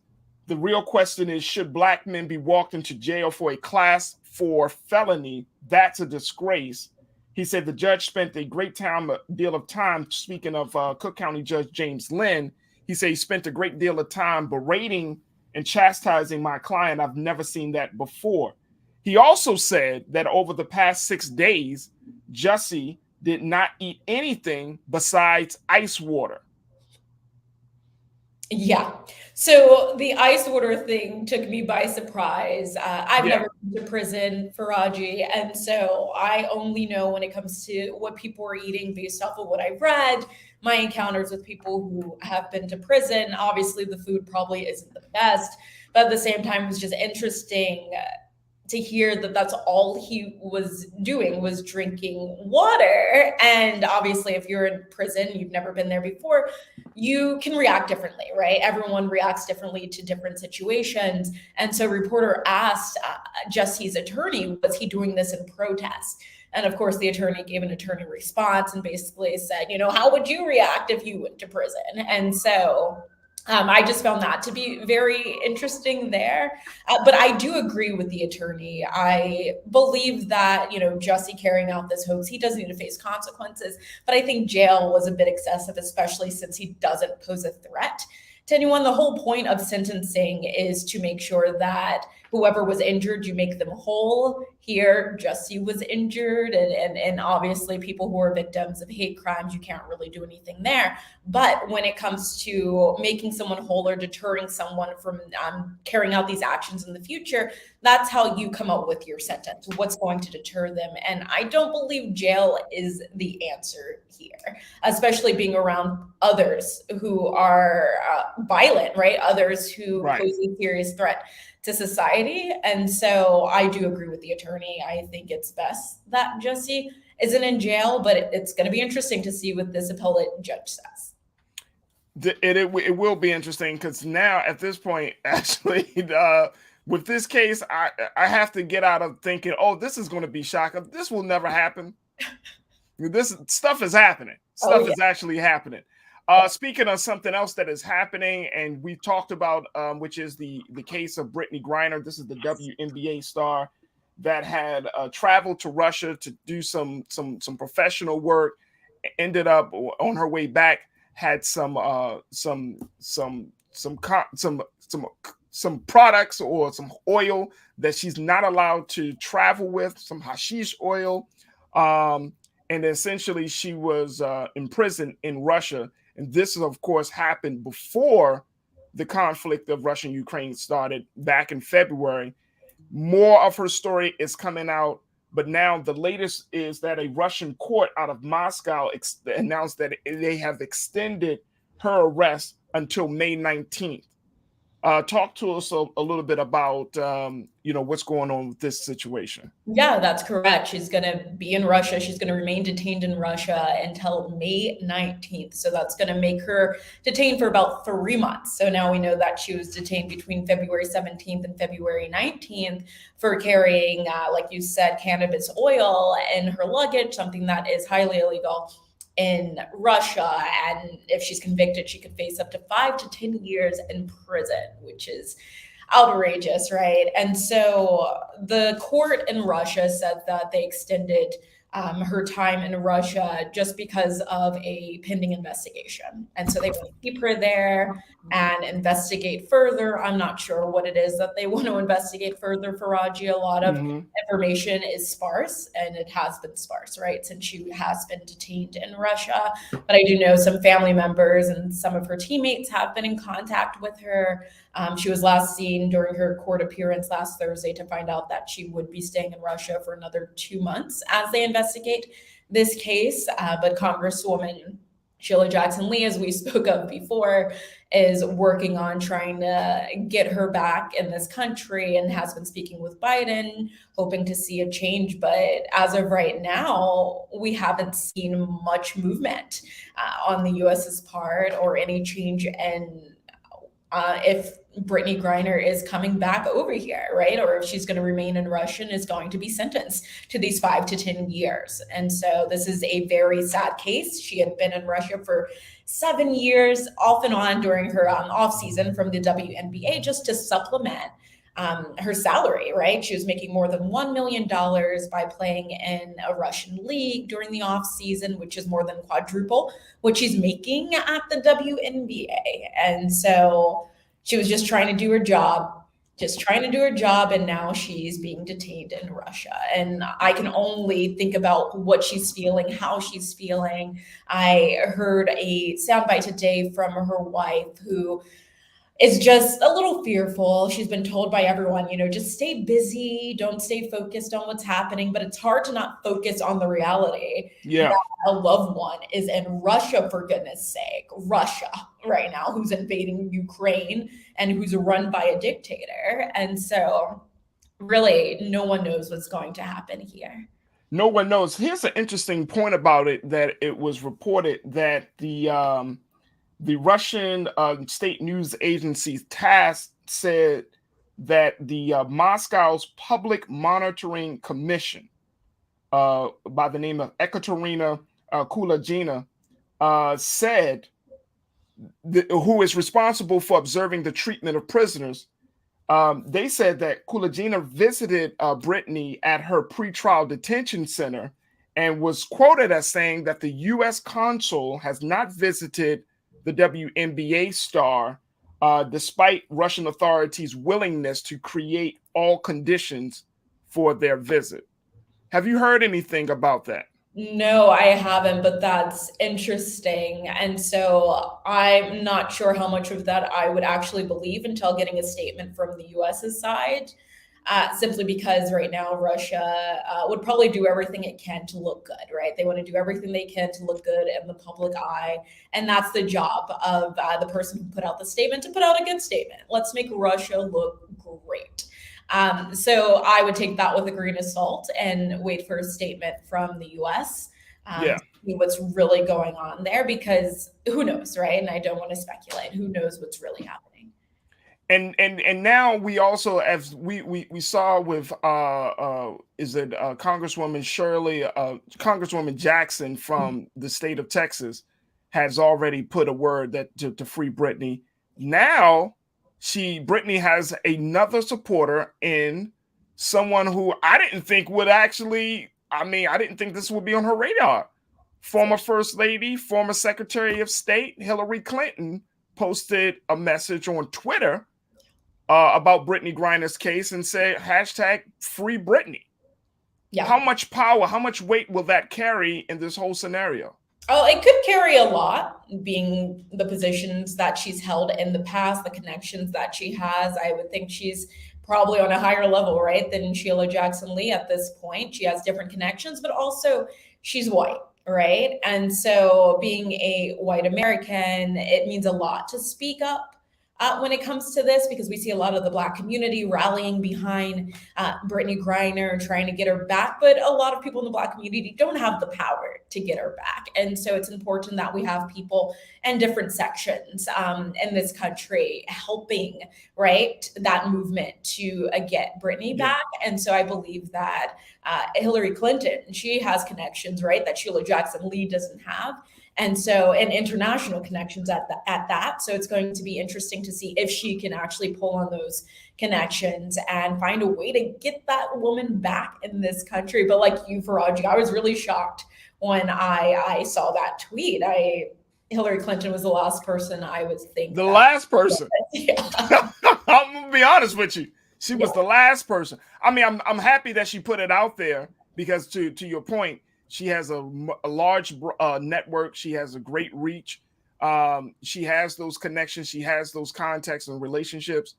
The real question is, should Black men be walked into jail for a class 4 felony? That's a disgrace." He said the judge spent a great deal of time, speaking of Cook County Judge James Lynn, he said he spent a great deal of time berating and chastising my client. I've never seen that before. He also said that over the past 6 days, Jussie did not eat anything besides ice water. Yeah. So the ice water thing took me by surprise. I've never been to prison, Farajii, and so I only know when it comes to what people are eating based off of what I've read, my encounters with people who have been to prison. Obviously, the food probably isn't the best, but at the same time, it's just interesting to hear that that's all he was doing was drinking water. And obviously, if you're in prison, you've never been there before, you can react differently, right? Everyone reacts differently to different situations. And so reporter asked Jussie's attorney, was he doing this in protest? And of course, the attorney gave an attorney response and basically said, how would you react if you went to prison? And so I just found that to be very interesting there. But I do agree with the attorney. I believe that, Jussie carrying out this hoax, he does need to face consequences. But I think jail was a bit excessive, especially since he doesn't pose a threat to anyone. The whole point of sentencing is to make sure that whoever was injured, you make them whole. Here, Jussie was injured, and obviously people who are victims of hate crimes, you can't really do anything there. But when it comes to making someone whole or deterring someone from carrying out these actions in the future, that's how you come up with your sentence. What's going to deter them? And I don't believe jail is the answer here, especially being around others who are violent, right? Others who pose a serious threat to society. And so I do agree with the attorney. I think it's best that Jussie isn't in jail, but it's going to be interesting to see what this appellate judge says. It will be interesting because now at this point, actually, with this case, I have to get out of thinking, oh, this is going to be shocking. This will never happen. This stuff is happening. Stuff is actually happening. Speaking of something else that is happening, and we've talked about, which is the case of Brittany Greiner. This is the WNBA star that had traveled to Russia to do some professional work. Ended up on her way back, had some products or some oil that she's not allowed to travel with, some hashish oil, and essentially she was imprisoned in Russia. And this, of course, happened before the conflict of Russia and Ukraine started back in February. More of her story is coming out, but now the latest is that a Russian court out of Moscow announced that they have extended her arrest until May 19th. Talk to us a little bit about, what's going on with this situation. Yeah, that's correct. She's going to be in Russia. She's going to remain detained in Russia until May 19th. So that's going to make her detained for about 3 months. So now we know that she was detained between February 17th and February 19th for carrying, like you said, cannabis oil in her luggage, something that is highly illegal in Russia. And if she's convicted, she could face up to 5 to 10 years in prison, which is outrageous, right? And so the court in Russia said that they extended her time in Russia just because of a pending investigation. And so they want to keep her there and investigate further. I'm not sure what it is that they want to investigate further, Farajii. A lot of information is sparse, and it has been sparse, right, since she has been detained in Russia. But I do know some family members and some of her teammates have been in contact with her. She was last seen during her court appearance last Thursday to find out that she would be staying in Russia for another 2 months as they investigate this case. But Congresswoman Sheila Jackson Lee, as we spoke of before, is working on trying to get her back in this country and has been speaking with Biden, hoping to see a change. But as of right now, we haven't seen much movement on the US's part or any change in if Brittany Greiner is coming back over here, right? Or if she's going to remain in Russia and is going to be sentenced to these 5 to 10 years. And so this is a very sad case. She had been in Russia for 7 years, off and on during her off season from the WNBA, just to supplement her salary, right? She was making more than $1 million by playing in a Russian league during the off season, which is more than quadruple what she's making at the WNBA. And so she was just trying to do her job, and now she's being detained in Russia. And I can only think about what she's feeling, how she's feeling. I heard a soundbite today from her wife, who is just a little fearful. She's been told by everyone, just stay busy, don't stay focused on what's happening. But it's hard to not focus on the reality that a loved one is in Russia, for goodness sake. Russia right now, who's invading Ukraine and who's run by a dictator. And so really no one knows what's going to happen here. No one knows. Here's an interesting point about it, that it was reported that the Russian state news agency TASS said that the Moscow's Public Monitoring Commission, by the name of Ekaterina Kulagina, said who is responsible for observing the treatment of prisoners. They said that Kulagina visited Brittany at her pretrial detention center and was quoted as saying that the U.S. consul has not visited the WNBA star, despite Russian authorities' willingness to create all conditions for their visit. Have you heard anything about that? No, I haven't, but that's interesting. And so I'm not sure how much of that I would actually believe until getting a statement from the US's side. simply because right now Russia would probably do everything it can to look good, right? They want to do everything they can to look good in the public eye. And that's the job of the person who put out the statement, to put out a good statement. Let's make Russia look great. So I would take that with a grain of salt and wait for a statement from the US. To see what's really going on there, because who knows, right? And I don't want to speculate. Who knows what's really happening? And now we also, as we saw with Congresswoman Jackson from the state of Texas has already put a word that to free Brittany. Now Brittany has another supporter in someone who I didn't think would actually. I didn't think this would be on her radar. Former First Lady, former Secretary of State Hillary Clinton posted a message on Twitter about Brittany Griner's case and said #free Brittany. Yeah. How much power, how much weight will that carry in this whole scenario? Oh, it could carry a lot, being the positions that she's held in the past, the connections that she has. I would think she's probably on a higher level, right, than Sheila Jackson Lee at this point. She has different connections, but also she's white, right? And so being a white American, it means a lot to speak up when it comes to this, because we see a lot of the Black community rallying behind Brittany Greiner, trying to get her back. But a lot of people in the Black community don't have the power to get her back. And so it's important that we have people in different sections in this country helping, right, that movement to get Brittany back. And so I believe that Hillary Clinton, she has connections, right, that Sheila Jackson Lee doesn't have. And so, and international connections at that. So it's going to be interesting to see if she can actually pull on those connections and find a way to get that woman back in this country. But like you, Farajii, I was really shocked when I saw that tweet. Hillary Clinton was the last person I would think. The last person. Yeah. I'm gonna be honest with you. She was the last person. I mean, I'm happy that she put it out there, because to your point, she has a large network. She has a great reach. She has those connections. She has those contacts and relationships.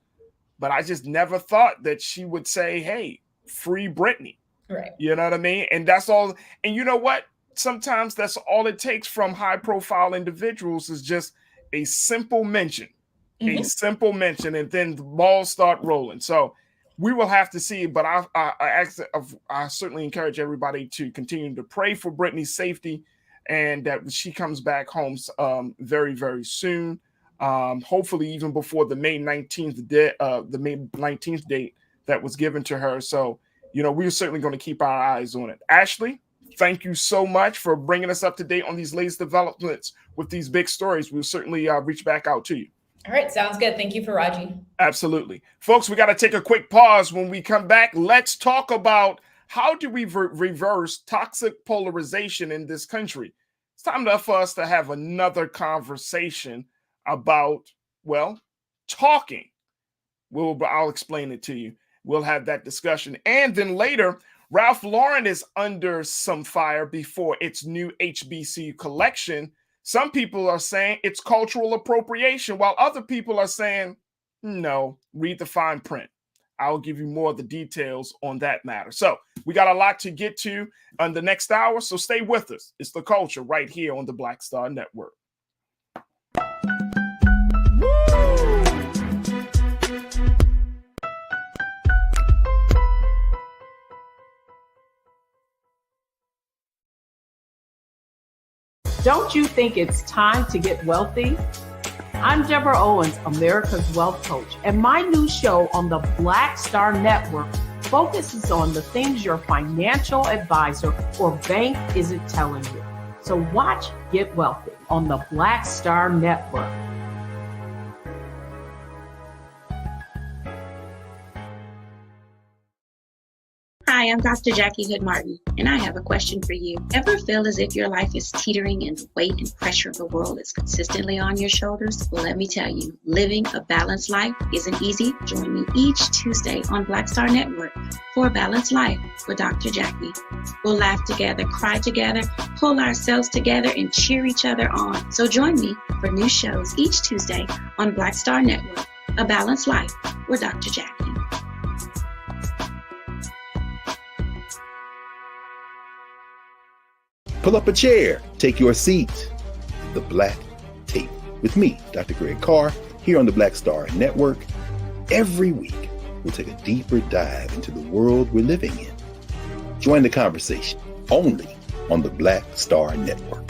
But I just never thought that she would say, hey, free Brittany. Right. You know what I mean? And that's all. And you know what? Sometimes that's all it takes from high-profile individuals is just a simple mention. A simple mention, and then the balls start rolling. So we will have to see, but I certainly encourage everybody to continue to pray for Brittany's safety and that she comes back home very, very soon. Hopefully, even before the May 19th date that was given to her. So, we're certainly going to keep our eyes on it. Ashley, thank you so much for bringing us up to date on these latest developments with these big stories. We'll certainly reach back out to you. All right, sounds good. Thank you, Farajii. Absolutely. Folks, we got to take a quick pause. When we come back, let's talk about how do we reverse toxic polarization in this country. It's time for us to have another conversation about, talking. I'll explain it to you. We'll have that discussion. And then later, Ralph Lauren is under some fire before its new HBCU collection. Some people are saying it's cultural appropriation, while other people are saying, no, read the fine print. I'll give you more of the details on that matter. So we got a lot to get to on the next hour, so stay with us. It's The Culture right here on the Black Star Network. Don't you think it's time to get wealthy? I'm Deborah Owens, America's Wealth Coach, and my new show on the Black Star Network focuses on the things your financial advisor or bank isn't telling you. So watch Get Wealthy on the Black Star Network. Hi, I'm Dr. Jackie Hood Martin, and I have a question for you. Ever feel as if your life is teetering and the weight and pressure of the world is consistently on your shoulders? Well, let me tell you, living a balanced life isn't easy. Join me each Tuesday on Black Star Network for A Balanced Life with Dr. Jackie. We'll laugh together, cry together, pull ourselves together, and cheer each other on. So join me for new shows each Tuesday on Black Star Network, A Balanced Life with Dr. Jackie. Pull up a chair, take your seat. The Black Tape with me, Dr. Greg Carr, here on the Black Star Network. Every week, we'll take a deeper dive into the world we're living in. Join the conversation only on the Black Star Network.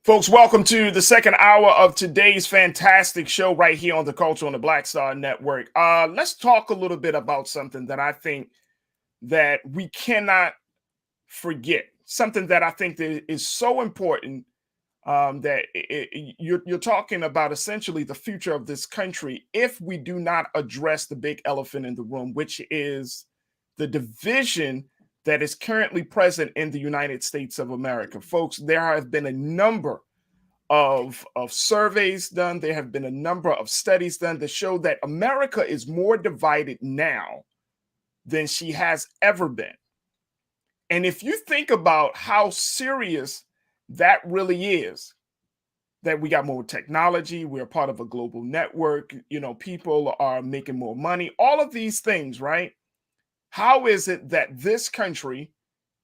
Folks, welcome to the second hour of today's fantastic show right here on the Culture on the Black Star Network. Let's talk a little bit about something that I think that we cannot forget, something that I think that is so important, that you're talking about essentially the future of this country if we do not address the big elephant in the room, which is the division that is currently present in the United States of America. Folks, there have been a number of surveys done. There have been a number of studies done that show that America is more divided now than she has ever been. And if you think about how serious that really is, that we got more technology, we're part of a global network, people are making more money, all of these things, right? How is it that this country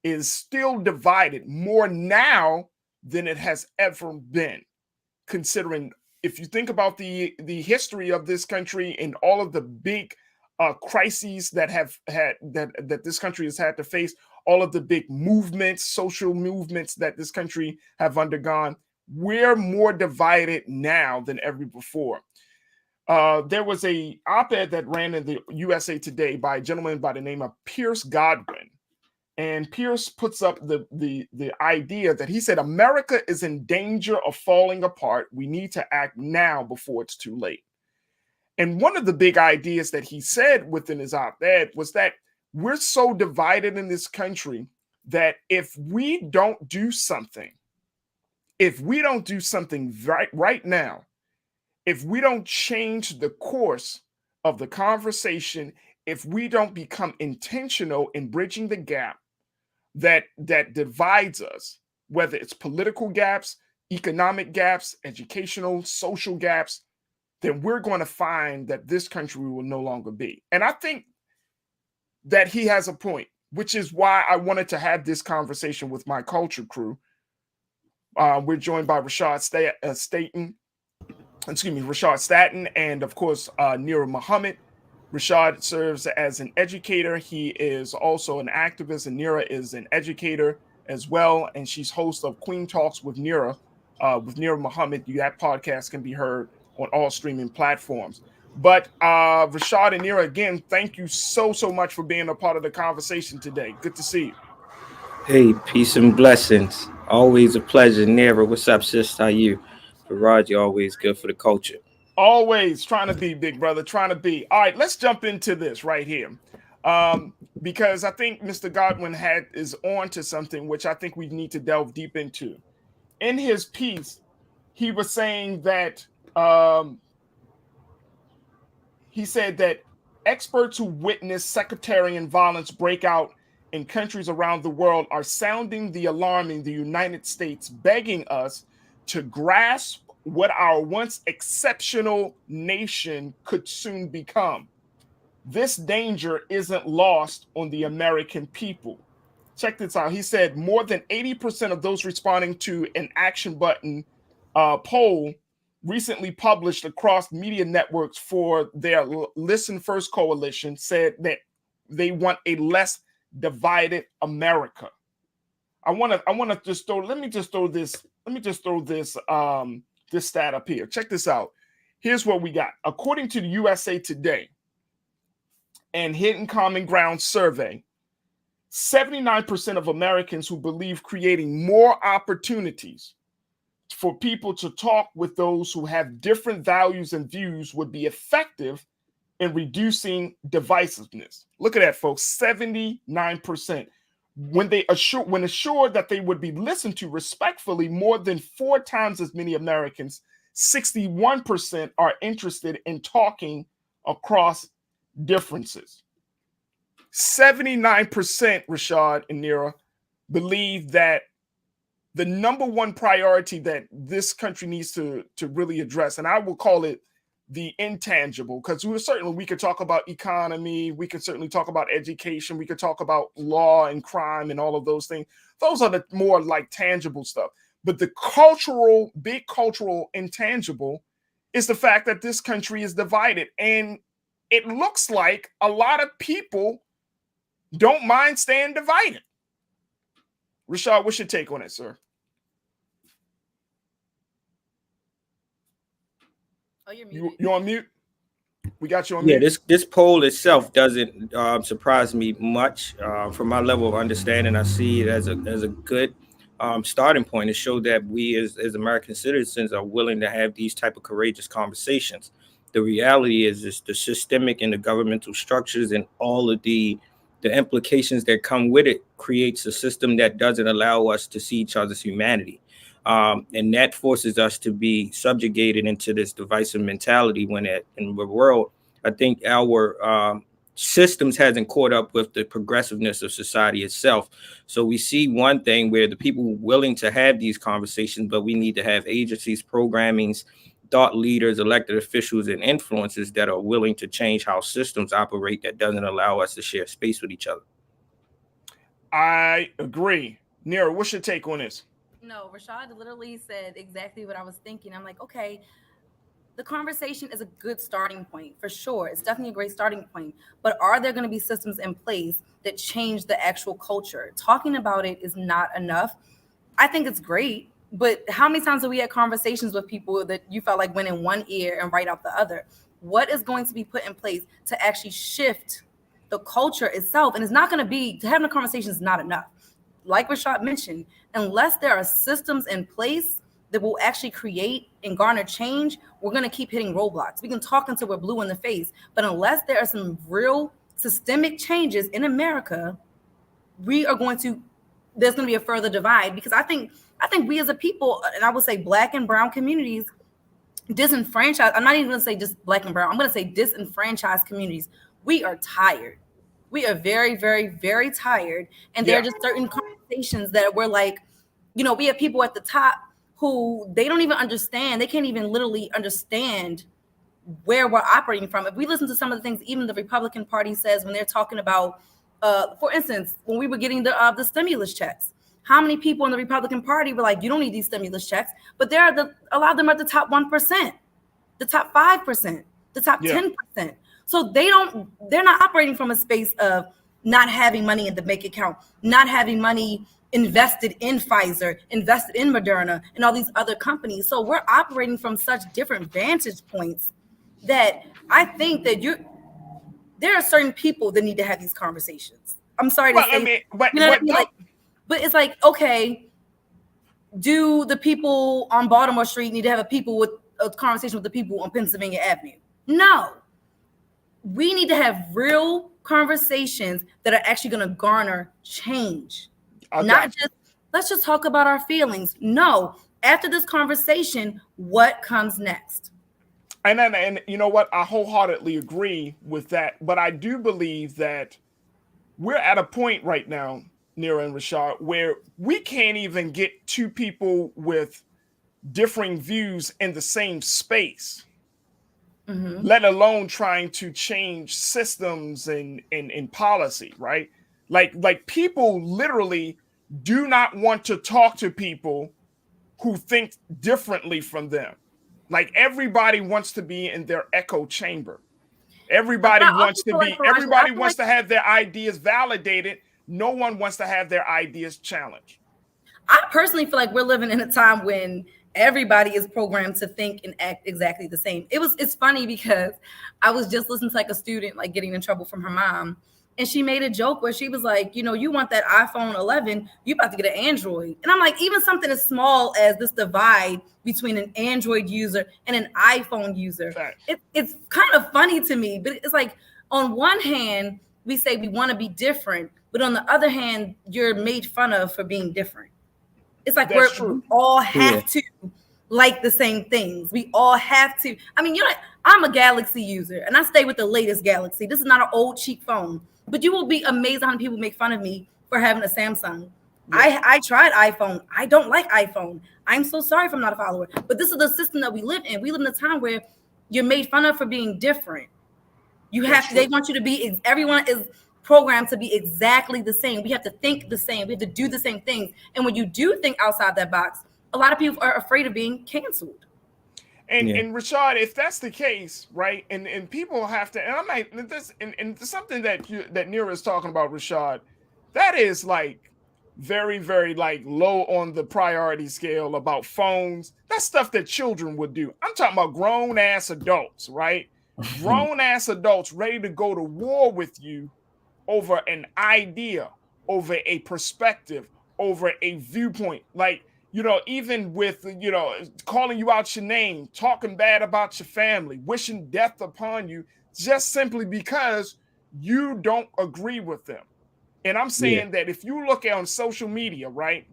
is still divided more now than it has ever been? Considering, if you think about the history of this country and all of the big crises that have had that this country has had to face, all of the big movements, social movements that this country have undergone, we're more divided now than ever before. There was a op-ed that ran in the USA Today by a gentleman by the name of Pierce Godwin. And Pierce puts up the idea that he said, America is in danger of falling apart. We need to act now before it's too late. And one of the big ideas that he said within his op-ed was that we're so divided in this country that if we don't do something right now, if we don't change the course of the conversation, if we don't become intentional in bridging the gap that divides us, whether it's political gaps, economic gaps, educational, social gaps, then we're going to find that this country will no longer be. And I think that he has a point, which is why I wanted to have this conversation with my culture crew. We're joined by Rashad Staten, and of course, Nira Muhammad. Rashad serves as an educator. He is also an activist, and Nira is an educator as well. And she's host of Queen Talks with Nira Muhammad. That podcast can be heard on all streaming platforms. But Rashad and Nira, again, thank you so much for being a part of the conversation today. Good to see you. Hey, peace and blessings. Always a pleasure. Nira, what's up, sis? How you? Farajii, always good for the culture. Always trying to be, big brother, trying to be. All right, let's jump into this right here. Because I think Mr. Godwin is on to something which I think we need to delve deep into. In his piece, he was saying that he said that experts who witnessed sectarian violence break out in countries around the world are sounding the alarm in the United States, begging us to grasp what our once exceptional nation could soon become. This danger isn't lost on the American people. Check this out. He said more than 80% of those responding to an action button poll recently published across media networks for their Listen First coalition said that they want a less divided America. Let me just throw this this stat up here. Check this out. Here's what we got. According to the USA Today and Hidden Common Ground survey, 79% of Americans who believe creating more opportunities for people to talk with those who have different values and views would be effective in reducing divisiveness. Look at that, folks. 79%. When assured that they would be listened to respectfully, more than 4 times as many Americans, 61%, are interested in talking across differences. 79%, Rashad and Nira, believe that the number one priority that this country needs to really address, and I will call it the intangible, because we could talk about economy, we could certainly talk about education, we could talk about law and crime and all of those things. Those are the more like tangible stuff. But the big cultural intangible is the fact that this country is divided. And it looks like a lot of people don't mind staying divided. Rashad, what's your take on it, sir? Oh, you're muted. You on mute? We got you on mute. Yeah, this poll itself doesn't surprise me much. From my level of understanding, I see it as a good starting point to show that we as American citizens are willing to have these type of courageous conversations. The reality is the systemic and the governmental structures and all of the implications that come with it creates a system that doesn't allow us to see each other's humanity. And that forces us to be subjugated into this divisive mentality when in the world, I think our systems hasn't caught up with the progressiveness of society itself. So we see one thing where the people willing to have these conversations, but we need to have agencies, programmings, thought leaders, elected officials, and influencers that are willing to change how systems operate that doesn't allow us to share space with each other. I agree. Nira, what's your take on this? No, Rashad literally said exactly what I was thinking. I'm like, okay, the conversation is a good starting point for sure. It's definitely a great starting point. But are there going to be systems in place that change the actual culture? Talking about it is not enough. I think it's great. But how many times have we had conversations with people that you felt like went in one ear and right out the other? What is going to be put in place to actually shift the culture itself? And it's not going to be, to having a conversation is not enough. Like Rashad mentioned, unless there are systems in place that will actually create and garner change, we're going to keep hitting roadblocks. We can talk until we're blue in the face, but unless there are some real systemic changes in America, there's going to be a further divide, because I think we as a people, and I would say Black and brown communities, disenfranchised, I'm not even going to say just Black and brown, I'm going to say disenfranchised communities, we are tired. We are very, very, very tired. And there are just certain conversations that we're like, we have people at the top who they don't even understand. They can't even literally understand where we're operating from. If we listen to some of the things even the Republican Party says when they're talking about, for instance, when we were getting the stimulus checks, how many people in the Republican Party were like, you don't need these stimulus checks, but a lot of them are the top 1%, the top 5%, the top 10%. So they're not operating from a space of not having money in the bank account, not having money invested in Pfizer, invested in Moderna, and all these other companies. So we're operating from such different vantage points that I think that there are certain people that need to have these conversations. I'm sorry to say, what I mean? But it's like, okay, do the people on Baltimore Street need to have a conversation with the people on Pennsylvania Avenue? No. We need to have real conversations that are actually going to garner change. Not just, let's just talk about our feelings. No, after this conversation, what comes next? And you know what? I wholeheartedly agree with that. But I do believe that we're at a point right now, Nira and Rashad, where we can't even get two people with differing views in the same space, let alone trying to change systems and policy, right? Like people literally do not want to talk to people who think differently from them. Like everybody wants to be in their echo chamber. Everybody wants to be, everybody wants to have their ideas validated. No one wants to have their ideas challenged. I personally feel like we're living in a time when everybody is programmed to think and act exactly the same. It's funny because I was just listening to like a student like getting in trouble from her mom, and she made a joke where she was like, you know, you want that iPhone 11, you about to get an Android. And I'm like, even something as small as this divide between an Android user and an iPhone user, it's kind of funny to me. But it's like, on one hand, we say we want to be different, but on the other hand, you're made fun of for being different. It's like we all have to like the same things. We all have to. I mean, you know, I'm a Galaxy user and I stay with the latest Galaxy. This is not an old cheap phone, but you will be amazed how many people make fun of me for having a Samsung. I tried iPhone. I don't like iPhone. I'm so sorry if I'm not a follower, but this is the system that we live in. We live in a time where you're made fun of for being different. You have to, they want you to be, everyone is programmed to be exactly the same. We have to think the same. We have to do the same things. And when you do think outside that box, a lot of people are afraid of being canceled. And Rashad, if that's the case, right? And people have to, and I'm like this, and something that Nira is talking about, Rashad, that is like very, very like low on the priority scale about phones. That's stuff that children would do. I'm talking about grown ass adults, right? Grown ass adults ready to go to war with you over an idea, over a perspective, over a viewpoint. Like, you know, even with, you know, calling you out your name, talking bad about your family, wishing death upon you, just simply because you don't agree with them. And I'm saying that if you look on social media, right,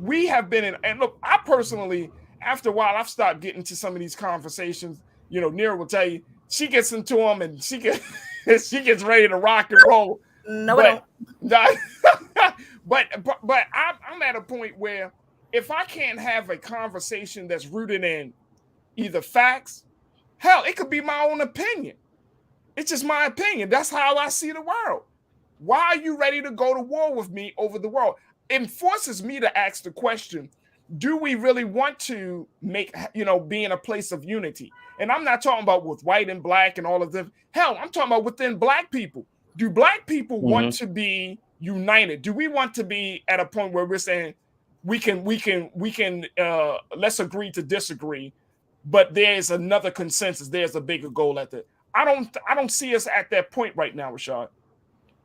we have been in, and look, I personally, after a while, I've stopped getting to some of these conversations. You know, Nira will tell you, she gets into them and she gets ready to rock and roll. No, but I'm at a point where if I can't have a conversation that's rooted in either facts, hell, it could be my own opinion. It's just my opinion. That's how I see the world. Why are you ready to go to war with me over the world? It forces me to ask the question, do we really want to make, you know, be in a place of unity? And I'm not talking about with white and black and all of them. Hell, I'm talking about within black people. Do black people want to be united? Do we want to be at a point where we're saying we can let's agree to disagree, but there's another consensus. There's a bigger goal at the. I don't see us at that point right now, Rashad.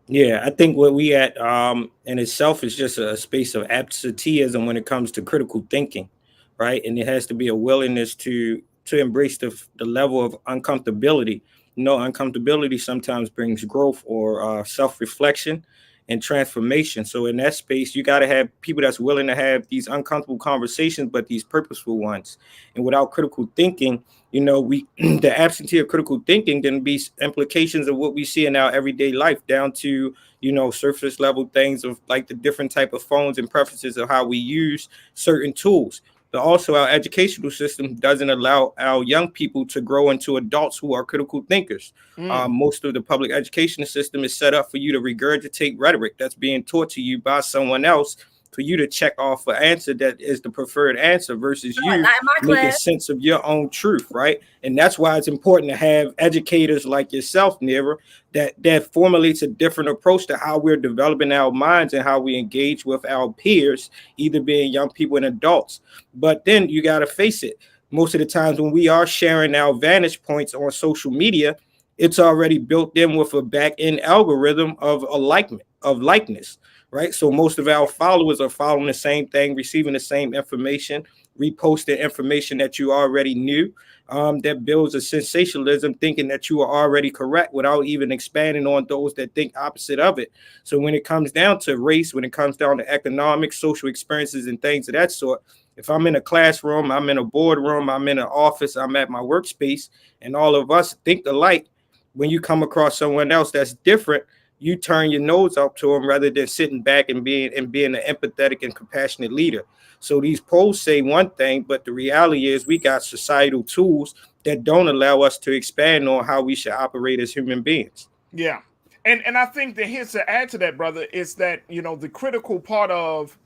Yeah, I think what we at in itself is just a space of absenteeism when it comes to critical thinking, right? And it has to be a willingness to embrace the level of uncomfortability. You know, uncomfortability sometimes brings growth or self-reflection and transformation. So in that space, you got to have people that's willing to have these uncomfortable conversations, but these purposeful ones. And without critical thinking, you know, the absentee of critical thinking can be implications of what we see in our everyday life, down to, you know, surface level things of like the different type of phones and preferences of how we use certain tools. But also our educational system doesn't allow our young people to grow into adults who are critical thinkers. Most of the public education system is set up for you to regurgitate rhetoric that's being taught to you by someone else, for you to check off an answer that is the preferred answer versus you making sense of your own truth, right? And that's why it's important to have educators like yourself, Nira, that formulates a different approach to how we're developing our minds and how we engage with our peers, either being young people and adults. But then you got to face it. Most of the times when we are sharing our vantage points on social media, it's already built in with a back-end algorithm of likeness. Right. So most of our followers are following the same thing, receiving the same information, reposting information that you already knew, that builds a sensationalism, thinking that you are already correct without even expanding on those that think opposite of it. So when it comes down to race, when it comes down to economics, social experiences and things of that sort, if I'm in a classroom, I'm in a boardroom, I'm in an office, I'm at my workspace, and all of us think alike, when you come across someone else that's different, you turn your nose up to them rather than sitting back and being an empathetic and compassionate leader. So these polls say one thing, but the reality is we got societal tools that don't allow us to expand on how we should operate as human beings. Yeah. And I think that here's to add to that, brother, is that, you know, the critical part of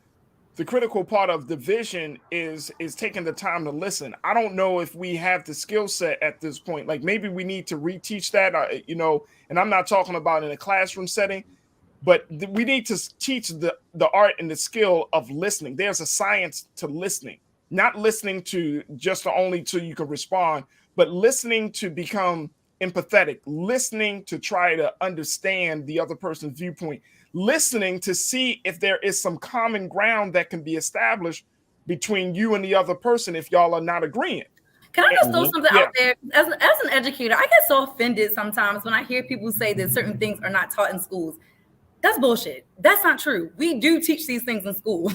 division is taking the time to listen. I don't know if we have the skill set at this point. Like maybe we need to reteach that, you know, and I'm not talking about in a classroom setting, but we need to teach the art and the skill of listening. There's a science to listening, not listening to just only till you can respond, but listening to become empathetic, listening to try to understand the other person's viewpoint, listening to see if there is some common ground that can be established between you and the other person if y'all are not agreeing. Can I just throw something out there? As an educator, I get so offended sometimes when I hear people say that certain things are not taught in schools. That's bullshit. That's not true. We do teach these things in school.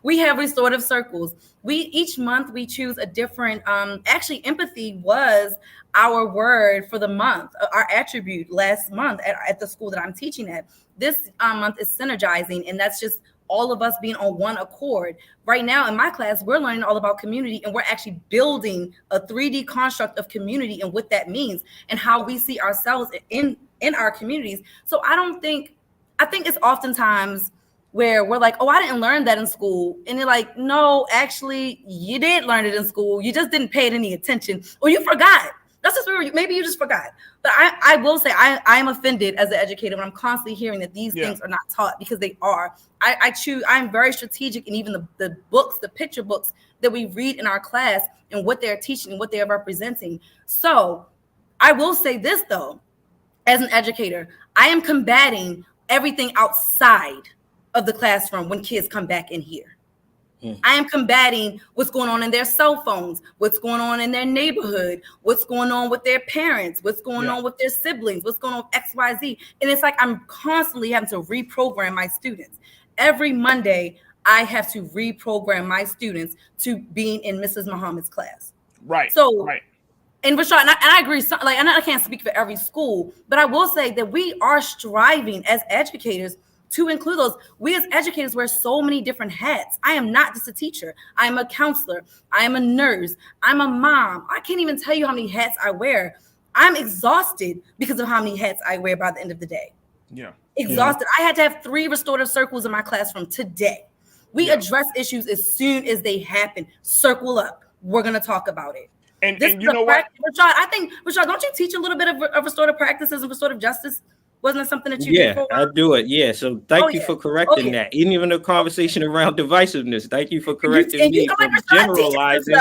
We have restorative circles. Each month we choose a different, actually empathy was our word for the month, our attribute last month at the school that I'm teaching at. This month is synergizing, and that's just all of us being on one accord. Right now in my class, we're learning all about community, and we're actually building a 3D construct of community and what that means and how we see ourselves in our communities. So I think it's oftentimes where we're like, oh, I didn't learn that in school. And you're like, no, actually, you did learn it in school. You just didn't pay it any attention, or you forgot. That's just where maybe you just forgot. But I will say I'm offended as an educator when I'm constantly hearing that these things are not taught, because they are. I'm very strategic, and even the books, the picture books that we read in our class and what they're teaching and what they're representing. So I will say this, though, as an educator, I am combating everything outside of the classroom when kids come back in here. I am combating what's going on in their cell phones, what's going on in their neighborhood, what's going on with their parents, what's going on with their siblings, what's going on with XYZ. And it's like I'm constantly having to reprogram my students. Every Monday, I have to reprogram my students to being in Mrs. Muhammad's class. Right. So, and Rashad, and I agree, like, and I can't speak for every school, but I will say that we are striving as educators to include those. We as educators wear so many different hats. I am not just a teacher. I am a counselor. I am a nurse. I'm a mom. I can't even tell you how many hats I wear. I'm exhausted because of how many hats I wear by the end of the day. Yeah. Exhausted. I had to have 3 restorative circles in my classroom today. We address issues as soon as they happen. Circle up. We're going to talk about it. And you know what? Rashad, don't you teach a little bit of restorative practices and restorative justice? Wasn't it something that you did? Yeah, I do it. Yeah. So thank you for correcting that. Even the conversation around divisiveness. Thank you for correcting me from generalizing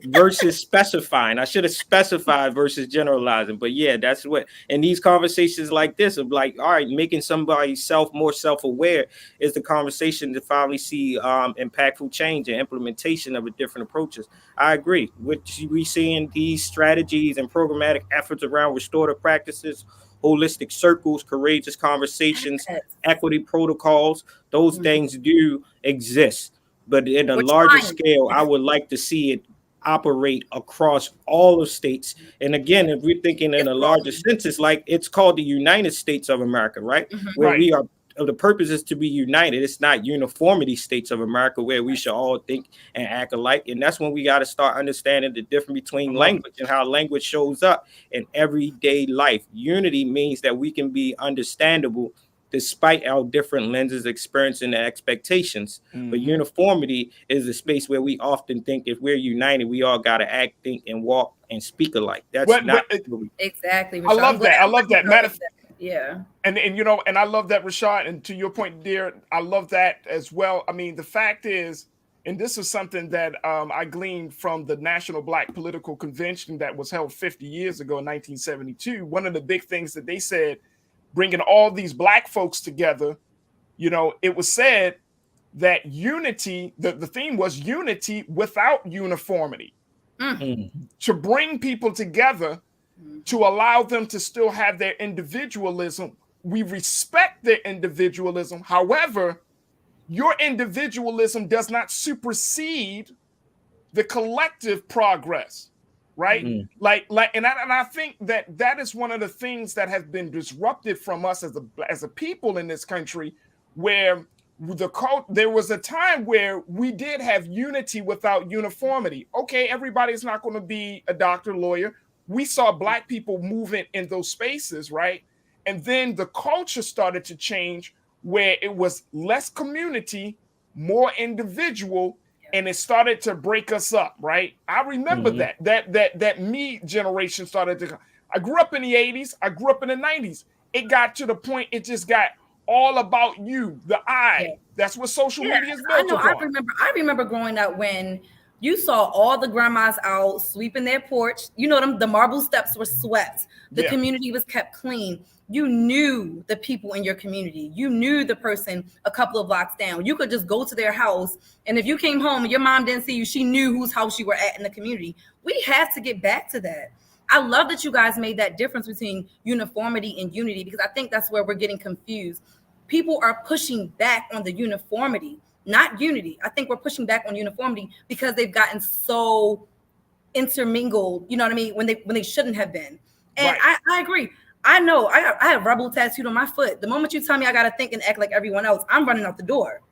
versus specifying. I should have specified versus generalizing. But yeah, that's what. And these conversations like this of like, all right, making somebody more self-aware is the conversation to finally see impactful change and implementation of different approaches. I agree. What we see in these strategies and programmatic efforts around restorative practices, holistic circles, courageous conversations, equity protocols, those things do exist. But in a larger scale, I would like to see it operate across all of states. And again, if we're thinking in a larger sense, it's like it's called the United States of America, right? Where we are. The purpose is to be united. It's not uniformity states of America where we should all think and act alike. And that's when we got to start understanding the difference between language and how language shows up in everyday life. Unity means that we can be understandable despite our different lenses, experience, and expectations. But uniformity is a space where we often think if we're united, we all got to act, think, and walk and speak alike. That's exactly. I love that. I love that. Yeah. And you know, and I love that, Rashad. And to your point, dear, I love that as well. I mean, the fact is, and this is something that I gleaned from the National Black Political Convention that was held 50 years ago in 1972. One of the big things that they said, bringing all these Black folks together, you know, it was said that unity, the theme was unity without uniformity. To bring people together, to allow them to still have their individualism. We respect their individualism. However, your individualism does not supersede the collective progress. right? And I think that is one of the things that has been disrupted from us as a people in this country, where there was a time where we did have unity without uniformity. Okay, everybody's not going to be a doctor, lawyer. We saw Black people moving in those spaces, right? And then the culture started to change, where it was less community, more individual, and it started to break us up, right? I remember that me generation started to. I grew up in the 80s. I grew up in the 90s. It got to the point, it just got all about you, the I. Yeah. That's what social media is built upon. I remember growing up when you saw all the grandmas out sweeping their porch. You know, the marble steps were swept. The community was kept clean. You knew the people in your community. You knew the person a couple of blocks down. You could just go to their house, and if you came home and your mom didn't see you, she knew whose house you were at in the community. We had to get back to that. I love that you guys made that difference between uniformity and unity, because I think that's where we're getting confused. People are pushing back on the uniformity, not unity. I think we're pushing back on uniformity because they've gotten so intermingled, you know what I mean, when they shouldn't have been. And I agree. I know I have rebel tattooed on my foot. The moment you tell me I got to think and act like everyone else, I'm running out the door.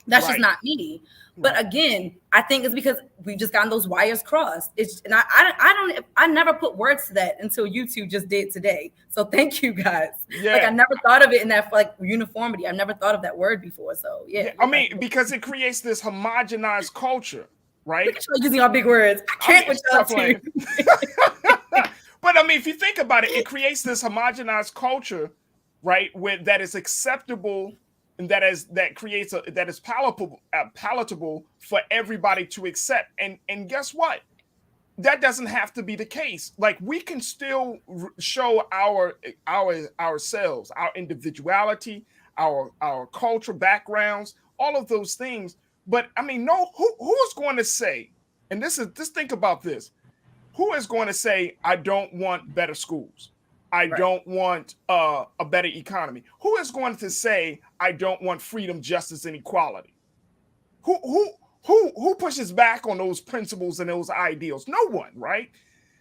That's just not me. But again, I think it's because we've just gotten those wires crossed. I never put words to that until you two just did today. So thank you guys. Yeah. Like, I never thought of it in that like uniformity. I've never thought of that word before. So yeah. I mean, because it creates this homogenized culture, right? Look at y'all using our big words. I can't with y'all too. But I mean, if you think about it, it creates this homogenized culture, right? That is acceptable. And that is palatable for everybody to accept. And guess what? That doesn't have to be the case. Like, we can still show ourselves, our individuality, our cultural backgrounds, all of those things. But I mean, who's going to say? And just think about this. Who is going to say, I don't want better schools? I don't want a better economy? Who is going to say, I don't want freedom, justice, and equality? Who pushes back on those principles and those ideals? No one, right?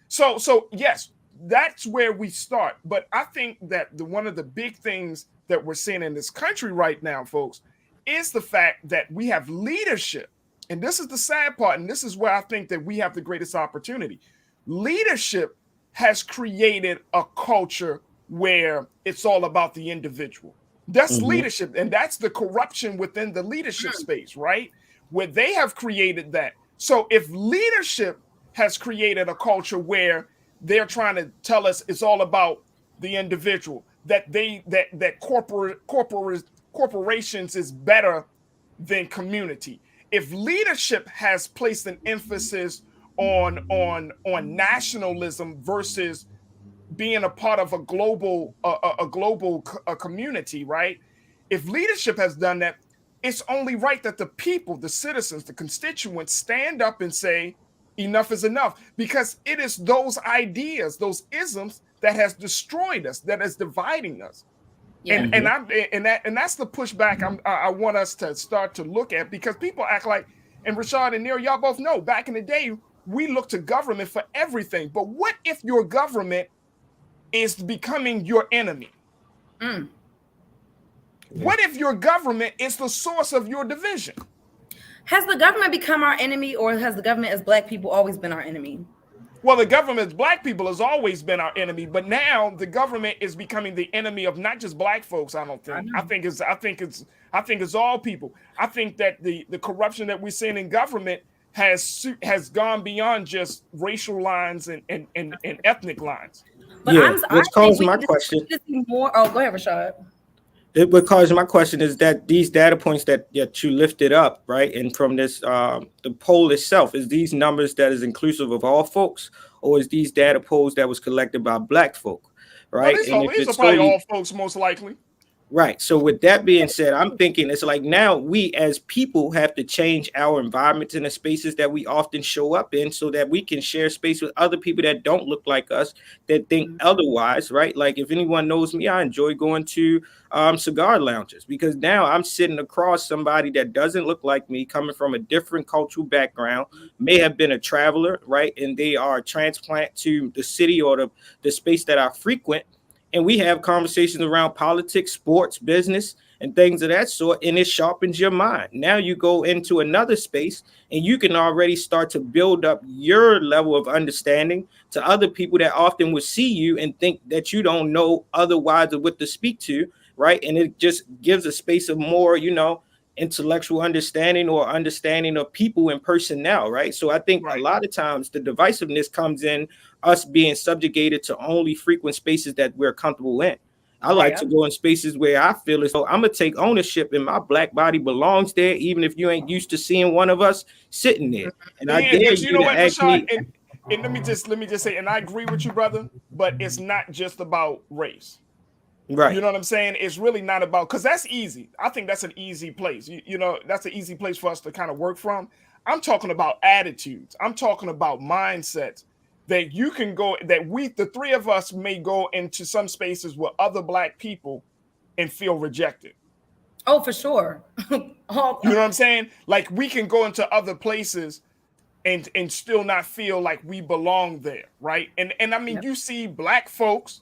So yes, that's where we start. But I think that one of the big things that we're seeing in this country right now, folks, is the fact that we have leadership. And this is the sad part. And this is where I think that we have the greatest opportunity. Leadership has created a culture where it's all about the individual. That's leadership. And that's the corruption within the leadership space, right? Where they have created that. So if leadership has created a culture where they're trying to tell us it's all about the individual, that corporations is better than community. If leadership has placed an emphasis on nationalism versus being a part of a global community, right? If leadership has done that, it's only right that the people, the citizens, the constituents stand up and say enough is enough, because it is those ideas, those isms that has destroyed us, that is dividing us. Yeah. And that's the pushback I want us to start to look at, because people act like, and Rashad and Neil, y'all both know, back in the day, we look to government for everything. But what if your government is becoming your enemy? What if your government is the source of your division? Has the government become our enemy, or has the government as Black people always been our enemy? Well, the government as Black people has always been our enemy, but now the government is becoming the enemy of not just Black folks. I don't think. I think it's all people. I think that the corruption that we're seeing in government has gone beyond just racial lines and ethnic lines. But which calls my question. Go ahead, Rashad. What caused my question is that these data points that you lifted up, right, and from this the poll itself, is these numbers that is inclusive of all folks, or is these data polls that was collected by Black folk, right? Well, these are probably all folks, most likely. Right. So with that being said, I'm thinking it's like now we as people have to change our environments and the spaces that we often show up in so that we can share space with other people that don't look like us, that think otherwise, right? Like if anyone knows me, I enjoy going to cigar lounges because now I'm sitting across somebody that doesn't look like me, coming from a different cultural background, may have been a traveler, right? And they are a transplant to the city or the space that I frequent. And we have conversations around politics, sports, business, and things of that sort, and it sharpens your mind. Now you go into another space and you can already start to build up your level of understanding to other people that often would see you and think that you don't know otherwise of what to speak to, right? And it just gives a space of more, intellectual understanding or understanding of people and personnel, right? So I think a lot of times the divisiveness comes in us being subjugated to only frequent spaces that we're comfortable in. I like to go in spaces where I feel as though I'm gonna take ownership and my black body belongs there, even if you ain't used to seeing one of us sitting there. And I dare you to ask me. And let me just say, and I agree with you, brother, but it's not just about race. Right. You know what I'm saying? It's really not about, because that's easy. I think that's an easy place. That's an easy place for us to kind of work from. I'm talking about attitudes. I'm talking about mindsets that you can go, that the three of us may go into some spaces with other black people and feel rejected. Oh, for sure. You know what I'm saying? Like we can go into other places and still not feel like we belong there, right? And I mean, you see black folks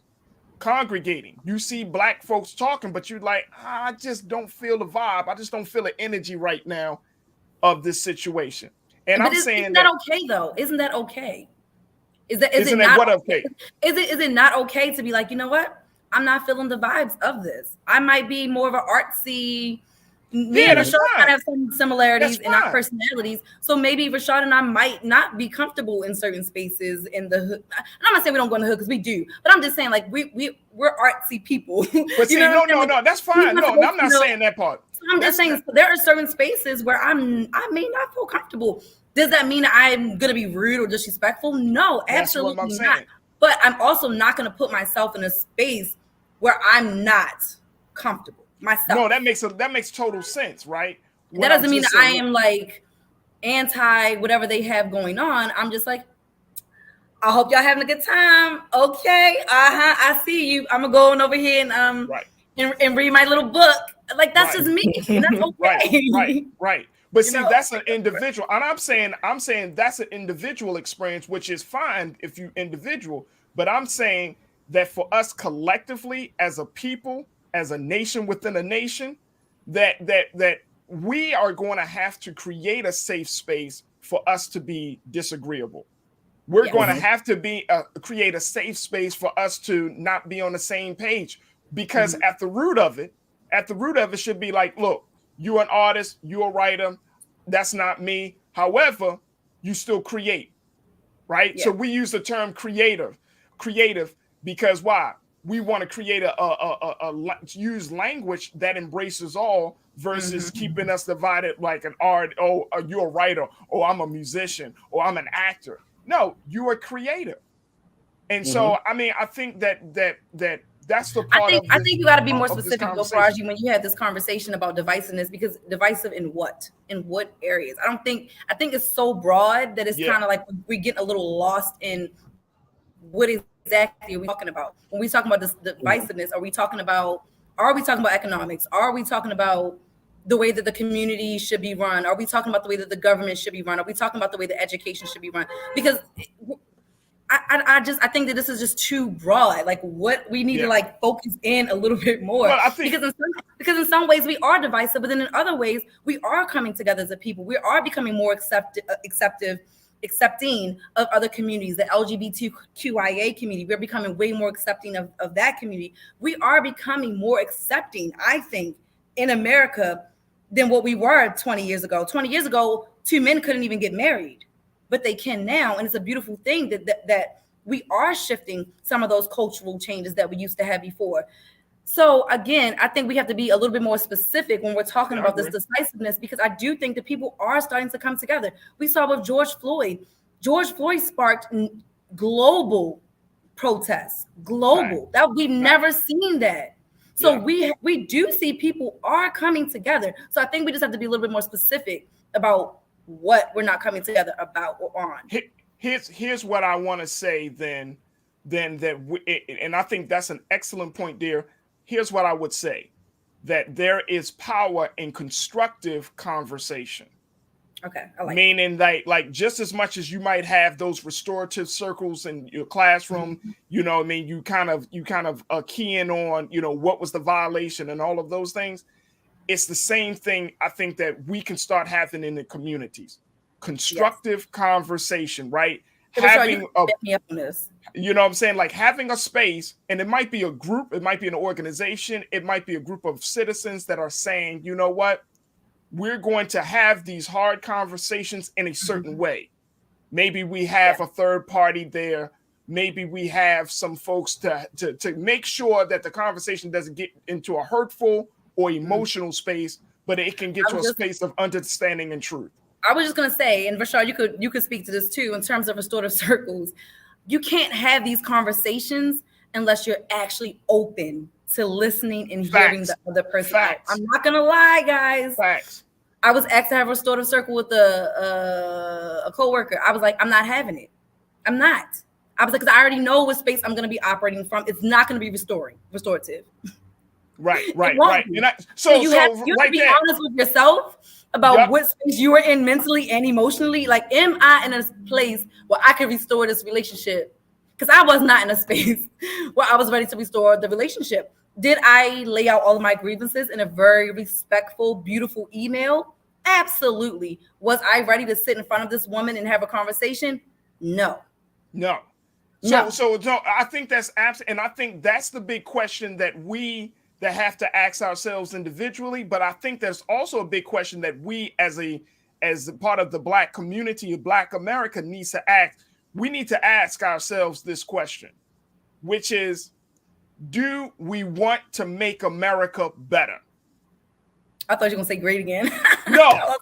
congregating, you see black folks talking, but you're like, I just don't feel the vibe. I just don't feel the energy right now of this situation. And I'm saying isn't that okay though? Isn't that okay? Is it not okay to be like, you know what? I'm not feeling the vibes of this. I might be more of an artsy. Me and Rashad kind of have some similarities in our personalities. So maybe Rashad and I might not be comfortable in certain spaces in the hood. I'm not saying we don't go in the hood because we do, but I'm just saying like we're artsy people. But see, no, that's fine. No, I'm not saying that part. I'm just saying there are certain spaces where I may not feel comfortable. Does that mean I'm gonna be rude or disrespectful? No, absolutely not. But I'm also not gonna put myself in a space where I'm not comfortable myself. No, that makes total sense, right? That doesn't mean that I am like anti whatever they have going on. I'm just like, I hope y'all having a good time. Okay, I see you. I'm gonna go on over here and read my little book. Like that's just me. And that's okay. Right. But see, that's an individual, and I'm saying that's an individual experience, which is fine if you individual. But I'm saying that for us collectively, as a people, as a nation within a nation, that we are going to have to create a safe space for us to be disagreeable. We're going to have to create a safe space for us to not be on the same page, because at the root of it should be like, look, you're an artist, you're a writer, that's not me. However, you still create, right? Yeah. So we use the term creative because why? We want to create use language that embraces all versus keeping us divided like an art. Oh, you're a writer. Oh, I'm a musician. Or I'm an actor. No, you're a creative. And so, I mean, I think that's the part. I think you got to be more specific, Farajii, when you have this conversation about divisiveness, because divisive in what areas? I think it's so broad that it's kind of like we get a little lost in what exactly are we talking about when we talking about this divisiveness. Are we talking about economics? Are we talking about the way that the community should be run? Are we talking about the way that the government should be run? Are we talking about the way that education should be run? Because I think that this is just too broad. Like what we need to like focus in a little bit more. Well, because in some ways we are divisive, but then in other ways we are coming together as a people. We are becoming more accepting of other communities, the LGBTQIA community. We're becoming way more accepting of that community. We are becoming more accepting, I think, in America than what we were 20 years ago. 20 years ago, two men couldn't even get married, but they can now. And it's a beautiful thing that we are shifting some of those cultural changes that we used to have before. So again, I think we have to be a little bit more specific when we're talking about this decisiveness, because I do think that people are starting to come together. We saw with George Floyd. George Floyd sparked global protests, that we've never seen that. So we do see people are coming together. So I think we just have to be a little bit more specific about what we're not coming together about or on. Here's what I want to say then and I think that's an excellent point, dear. Here's what I would say, that there is power in constructive conversation. Okay, I like meaning that, like, just as much as you might have those restorative circles in your classroom, you know what I mean, you kind of key in on, you know, what was the violation and all of those things. It's the same thing I think that we can start having in the communities. Constructive conversation, right? Having you know what I'm saying, like having a space, and it might be a group, it might be an organization, it might be a group of citizens that are saying, you know what, we're going to have these hard conversations in a certain way. Maybe we have a third party there. Maybe we have some folks to make sure that the conversation doesn't get into a hurtful or emotional space, but it can get to a space of understanding and truth. I was just going to say, and Rashad, you could speak to this too, in terms of restorative circles. You can't have these conversations unless you're actually open to listening and hearing the other person. I'm not going to lie, guys. I was asked to have a restorative circle with a coworker. I was like, I'm not having it. I'm not. I was like, because I already know what space I'm going to be operating from. It's not going to be restorative. Right. And so you have to be honest with yourself about what space you are in mentally and emotionally. Like, am I in a place where I can restore this relationship? Because I was not in a space where I was ready to restore the relationship. Did I lay out all of my grievances in a very respectful, beautiful email? Absolutely. Was I ready to sit in front of this woman and have a conversation? No. So I think that's absolutely, and I think that's the big question that have to ask ourselves individually. But I think there's also a big question that we, as part of the Black community of Black America, needs to ask. We need to ask ourselves this question, which is, do we want to make America better? I thought you were going to say great again. No,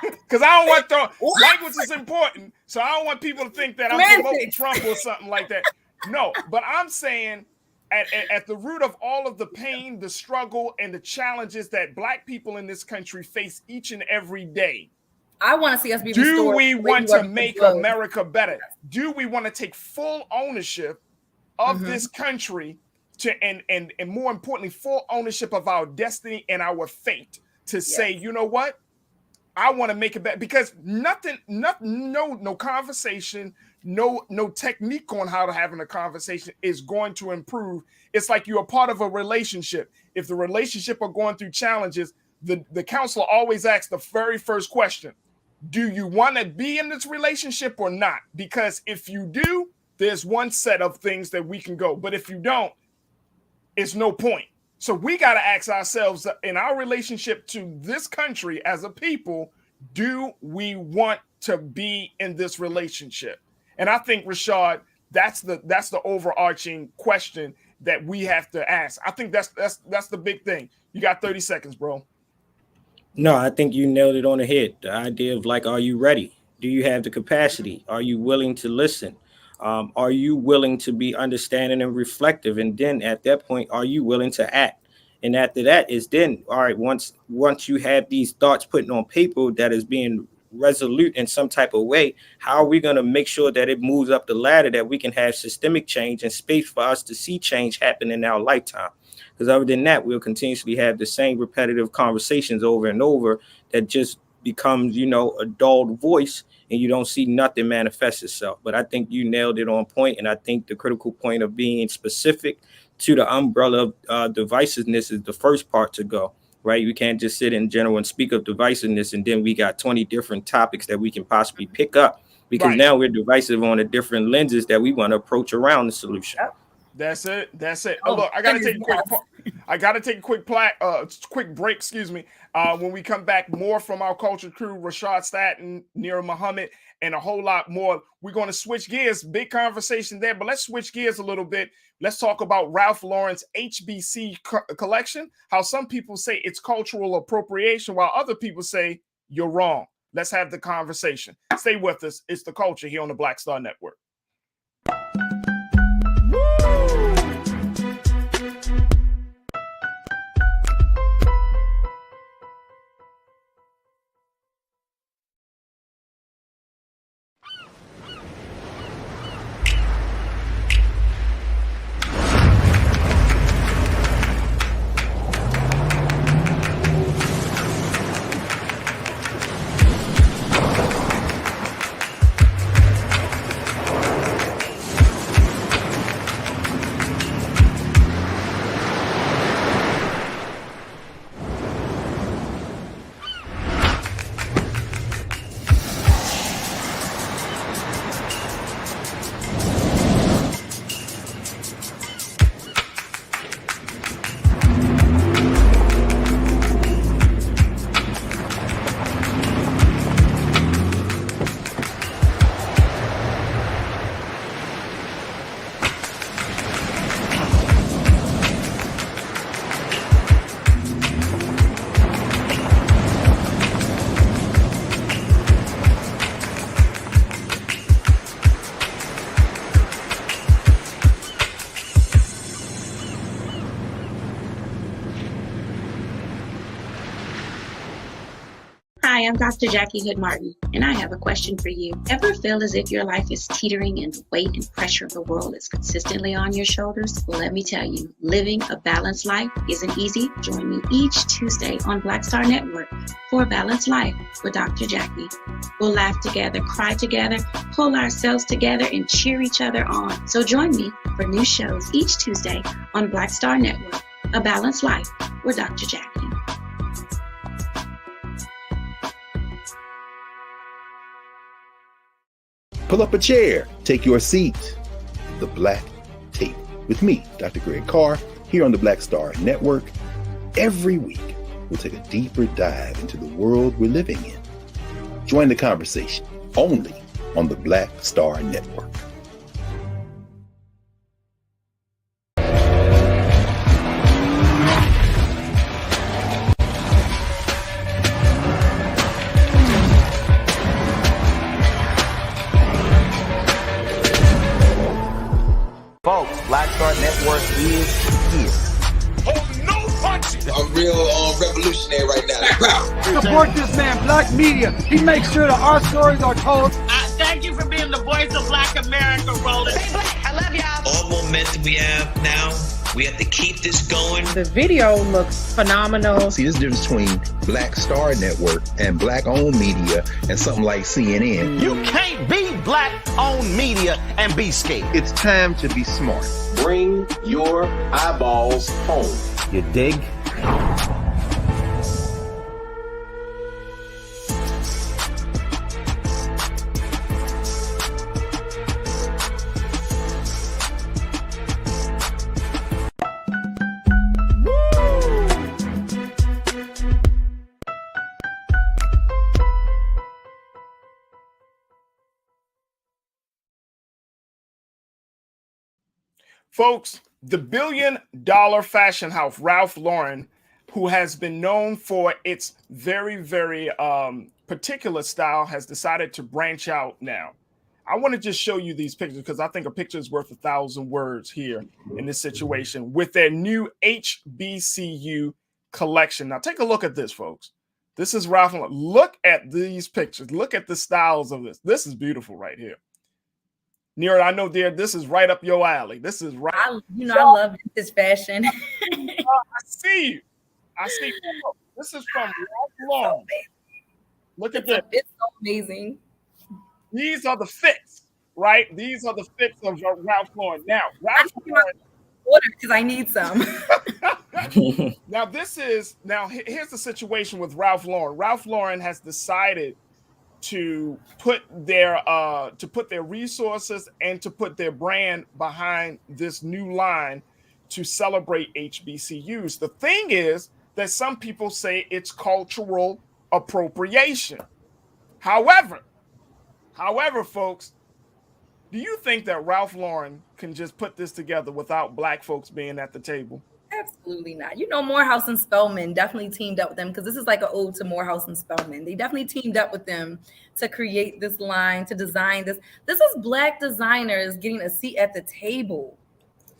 because I don't want language is important. So I don't want people to think that I'm promoting Trump or something like that. No, but I'm saying at the root of all of the pain, the struggle, and the challenges that Black people in this country face each and every day, I want to see us be restored. Do we want to make America better? Do we want to take full ownership of this country and more importantly, full ownership of our destiny and our fate to say, you know what? I want to make it better, because no conversation, no technique on how to having a conversation is going to improve. It's like you're a part of a relationship. If the relationship are going through challenges, the counselor always asks the very first question: do you want to be in this relationship or not? Because if you do, there's one set of things that we can go. But if you don't, it's no point. So we got to ask ourselves, in our relationship to this country as a people, do we want to be in this relationship? And I think, Rashad, that's the overarching question that we have to ask. I think that's the big thing. You got 30 seconds, bro. No, I think you nailed it on the head. The idea of, like, are you ready? Do you have the capacity? Are you willing to listen? Are you willing to be understanding and reflective? And then at that point, are you willing to act? And after that is then, all right, once you have these thoughts put on paper that is being resolute in some type of way, how are we going to make sure that it moves up the ladder, that we can have systemic change and space for us to see change happen in our lifetime? Because other than that, we'll continuously have the same repetitive conversations over and over that just becomes, a dulled voice, and you don't see nothing manifest itself. But I think you nailed it on point. And I think the critical point of being specific to the umbrella of divisiveness is the first part to go, right? You can't just sit in general and speak of divisiveness, and then we got 20 different topics that we can possibly pick up, because now we're divisive on the different lenses that we want to approach around the solution. That's it. Oh, look, I gotta take a quick quick break. Excuse me. When we come back, more from our culture crew: Rashad Staten, Nira Muhammad, and a whole lot more. We're going to switch gears. Big conversation there, but let's switch gears a little bit. Let's talk about Ralph Lauren's HBC collection. How some people say it's cultural appropriation, while other people say you're wrong. Let's have the conversation. Stay with us. It's The Culture here on the Black Star Network. Hi, I'm Dr. Jackie Hood Martin, and I have a question for you. Ever feel as if your life is teetering and the weight and pressure of the world is consistently on your shoulders? Well, let me tell you, living a balanced life isn't easy. Join me each Tuesday on Black Star Network for A Balanced Life with Dr. Jackie. We'll laugh together, cry together, pull ourselves together, and cheer each other on. So join me for new shows each Tuesday on Black Star Network, A Balanced Life with Dr. Jackie. Pull up a chair, take your seat. The Black Tape with me, Dr. Greg Carr, here on the Black Star Network. Every week, we'll take a deeper dive into the world we're living in. Join the conversation only on the Black Star Network. Folks, Black Star Network is here. Oh, no punches! I'm real revolutionary right now. Support this man, Black Media. He makes sure that our stories are told. Thank you for being the voice of Black America, Roland. Hey, Black, I love y'all. All momentum we have now, we have to keep this going. The video looks phenomenal. See, there's a difference between Black Star Network and Black-owned media and something like CNN. You can't be Black-owned media and be scared. It's time to be smart. Bring your eyeballs home. You dig? Folks, the billion-dollar fashion house, Ralph Lauren, who has been known for its very, very particular style, has decided to branch out now. I want to just show you these pictures because I think a picture is worth 1,000 words here in this situation with their new HBCU collection. Now, take a look at this, folks. This is Ralph Lauren. Look at these pictures. Look at the styles of this. This is beautiful right here. Nira, I know, dear, this is right up your alley. This is right. I love this fashion. I see you. I see you. This is from Ralph Lauren. Look at this. It's so amazing. These are the fits, right? These are the fits of Ralph Lauren. Now, Ralph Lauren. Order because I need some. Now, here's the situation with Ralph Lauren. Ralph Lauren has decided to put their resources and to put their brand behind this new line to celebrate HBCUs. The thing is that some people say it's cultural appropriation. However, folks, do you think that Ralph Lauren can just put this together without Black folks being at the table? Absolutely not. Morehouse and Spelman definitely teamed up with them because this is like an ode to Morehouse and Spelman. They definitely teamed up with them to create this line, to design this. This is Black designers getting a seat at the table.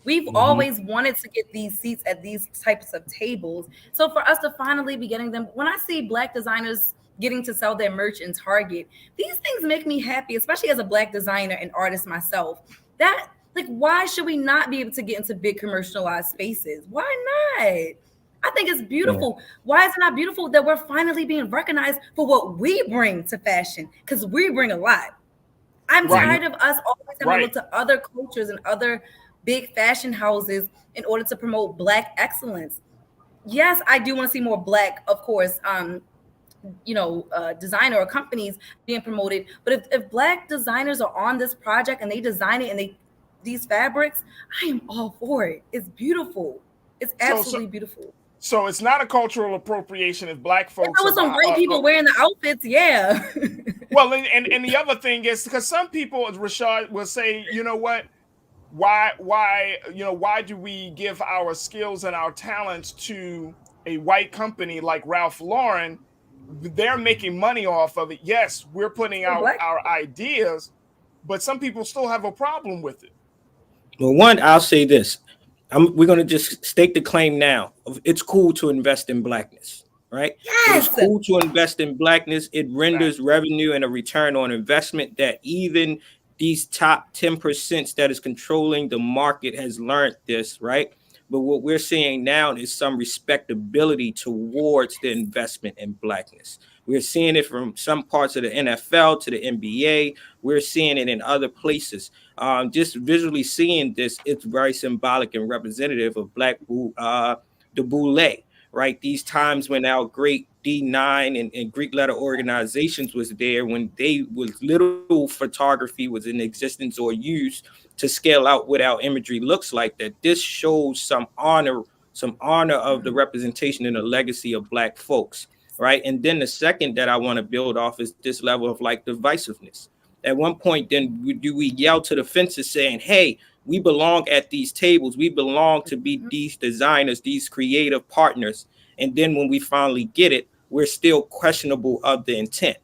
We've always wanted to get these seats at these types of tables. So for us to finally be getting them, when I see Black designers getting to sell their merch in Target, these things make me happy, especially as a Black designer and artist myself. Why should we not be able to get into big commercialized spaces? Why not? I think it's beautiful. Yeah. Why is it not beautiful that we're finally being recognized for what we bring to fashion? Because we bring a lot. I'm tired of us always having to look to other cultures and other big fashion houses in order to promote Black excellence. Yes, I do want to see more Black, of course, designer or companies being promoted. But if Black designers are on this project and they design it and these fabrics, I am all for it. It's beautiful. It's absolutely beautiful. So it's not a cultural appropriation if Black folks. There was some white people wearing the outfits, yeah. Well, and the other thing is because some people, Rashad, will say, you know what? Why do we give our skills and our talents to a white company like Ralph Lauren? They're making money off of it. Yes, we're putting out our ideas, but some people still have a problem with it. Well, one, I'll say this. We're going to just stake the claim now. It's cool to invest in Blackness. right? Yes. It is cool to invest in Blackness. It renders revenue and a return on investment that even these top 10% that is controlling the market has learned this, right? But what we're seeing now is some respectability towards the investment in Blackness. We're seeing it from some parts of the NFL to the NBA. We're seeing it in other places. Just visually seeing this, it's very symbolic and representative of the boule, right? These times when our great D9 and Greek letter organizations was there, when they was little photography was in existence or used to scale out what our imagery looks like, that this shows some honor of the representation and the legacy of Black folks, right? And then the second that I want to build off is this level of like divisiveness. At one point, then we yell to the fences saying, hey, we belong at these tables. We belong to be these designers, these creative partners. And then when we finally get it, we're still questionable of the intent.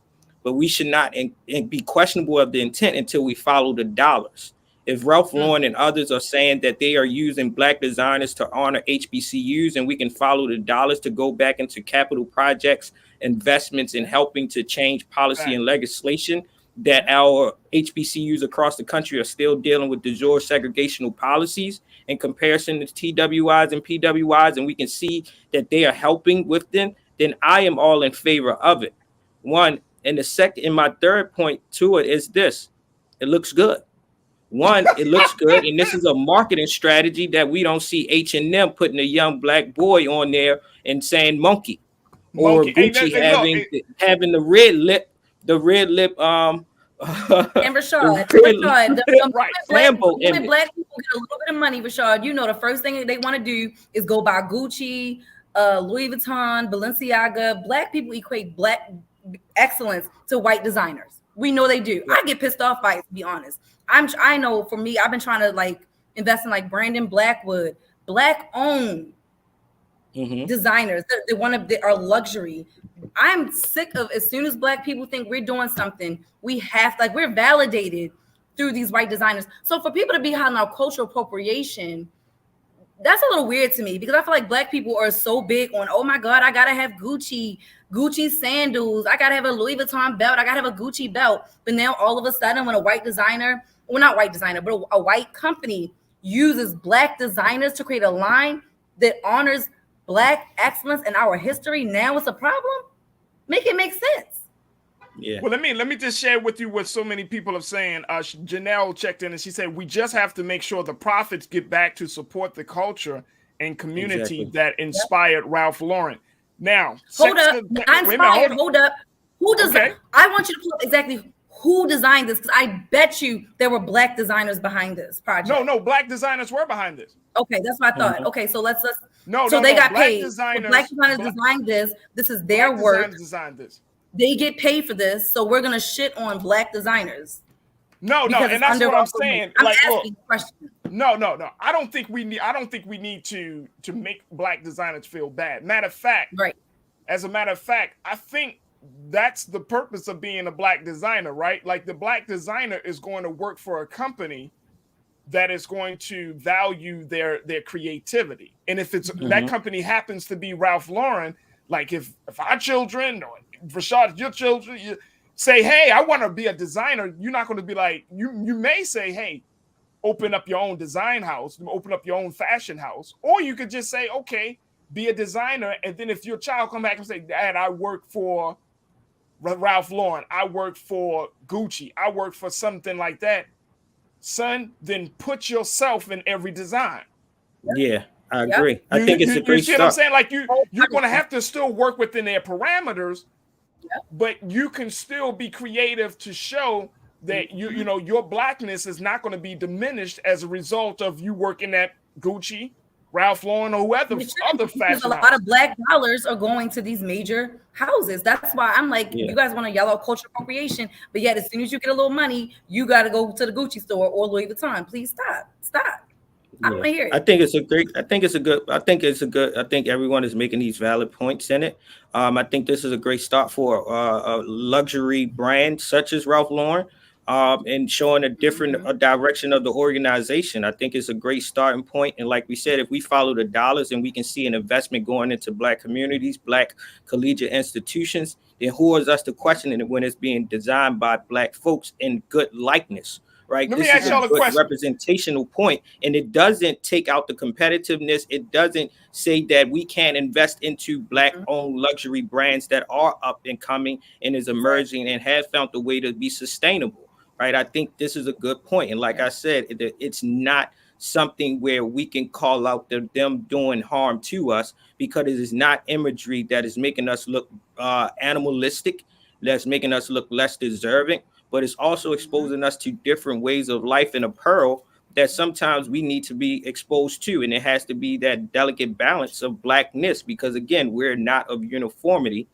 But we should not be questionable of the intent until we follow the dollars. If Ralph Lauren and others are saying that they are using Black designers to honor HBCUs, and we can follow the dollars to go back into capital projects, investments in helping to change policy and legislation, that our HBCUs across the country are still dealing with de jure segregational policies in comparison to TWIs and PWIs, and we can see that they are helping with them, then I am all in favor of it. One, and the second, and my third point to it is this: it looks good. One, it looks good, and this is a marketing strategy that we don't see H&M putting a young Black boy on there and saying monkey. Or Gucci having the red lip. And Rashad, when Black people get a little bit of money, Rashad, you know the first thing they want to do is go buy Gucci, Louis Vuitton, Balenciaga. Black people equate Black excellence to white designers. We know they do. I get pissed off by it, to be honest. I know for me, I've been trying to like invest in like Brandon Blackwood, Black owned designers. They are luxury. I'm sick of, as soon as Black people think we're doing something, we're validated through these white designers. So for people to be behind our cultural appropriation, that's a little weird to me, because I feel like Black people are so big on, oh my God, I gotta have Gucci sandals, I gotta have a Louis Vuitton belt, I gotta have a Gucci belt. But now all of a sudden, when a white designer, well, not white designer, but a white company uses Black designers to create a line that honors Black excellence in our history, now it's a problem? Make it make sense. Yeah. Well, let me just share with you what so many people are saying. Janelle checked in and she said, we just have to make sure the profits get back to support the culture and community that inspired Ralph Lauren. Now, hold up. Hold up. Who does I want you to put exactly who designed this, because I bet you there were Black designers behind this project. No, Black designers were behind this. Okay, that's what I thought. Okay, so let's No, so no, they no. got Black paid. Designers, Black designers designed this. This is their Black work. Designers designed this. They get paid for this, so we're gonna shit on Black designers. No, and that's what I'm saying. I'm like, asking questions. No. I don't think we need to make Black designers feel bad. Matter of fact, as a matter of fact, I think that's the purpose of being a Black designer, right? Like, the Black designer is going to work for a company that is going to value their creativity. And if it's that company happens to be Ralph Lauren, like if our children or Rashad, your children, you say, hey, I want to be a designer, you're not going to be like, you may say, hey, open up your own design house, open up your own fashion house. Or you could just say, okay, be a designer. And then if your child come back and say, Dad, I work for Ralph Lauren, I work for Gucci, I work for something like that, son, then put yourself in every design. Yeah, I agree. I think it's a great start. You see what I'm saying? Like, you're going to have to still work within their parameters, but you can still be creative to show that you know your Blackness is not going to be diminished as a result of you working at Gucci, Ralph Lauren, or whoever other fashion. A lot of Black dollars are going to these major houses. That's why I'm like, you guys want to yell out cultural appropriation, but yet as soon as you get a little money, you got to go to the Gucci store or Louis Vuitton. Please stop. I don't want to hear it. I think everyone is making these valid points in it. I think this is a great start for a luxury brand such as Ralph Lauren. and showing a different direction of the organization. I think it's a great starting point. And like we said, if we follow the dollars and we can see an investment going into Black communities, Black collegiate institutions, then who is us to question it when it's being designed by Black folks in good likeness? Right. Let this me ask is y'all a a good question. representational point, and it doesn't take out the competitiveness. It doesn't say that we can't invest into Black-owned luxury brands that are up and coming and is emerging and have found a way to be sustainable. Right. I think this is a good point. And like I said, it's not something where we can call out them doing harm to us, because it is not imagery that is making us look animalistic, that's making us look less deserving, but it's also exposing us to different ways of life and apparel that sometimes we need to be exposed to. And it has to be that delicate balance of Blackness, because again, we're not of uniformity,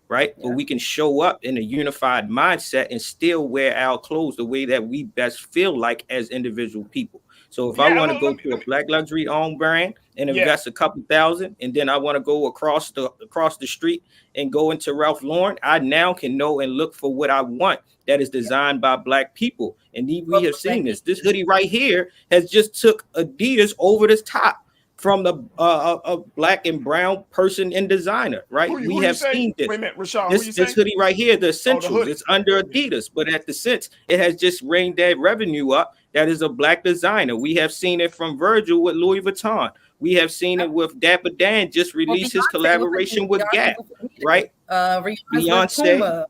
right? But we can show up in a unified mindset and still wear our clothes the way that we best feel like as individual people. So if I want to go to a Black luxury owned brand and invest a couple thousand, and then I want to go across the street and go into Ralph Lauren, I now can know and look for what I want that is designed by Black people. And we have seen this. This hoodie right here has just took Adidas over this top from the a Black and brown person and designer, right? Who we have seen this. Wait a minute, Rashad, this hoodie right here, the Essentials, it's under Adidas, but at the sense, it has just reined that revenue up. That is a Black designer. We have seen it from Virgil with Louis Vuitton. We have seen it with Dapper Dan just released his collaboration with Gap, right? Beyonce.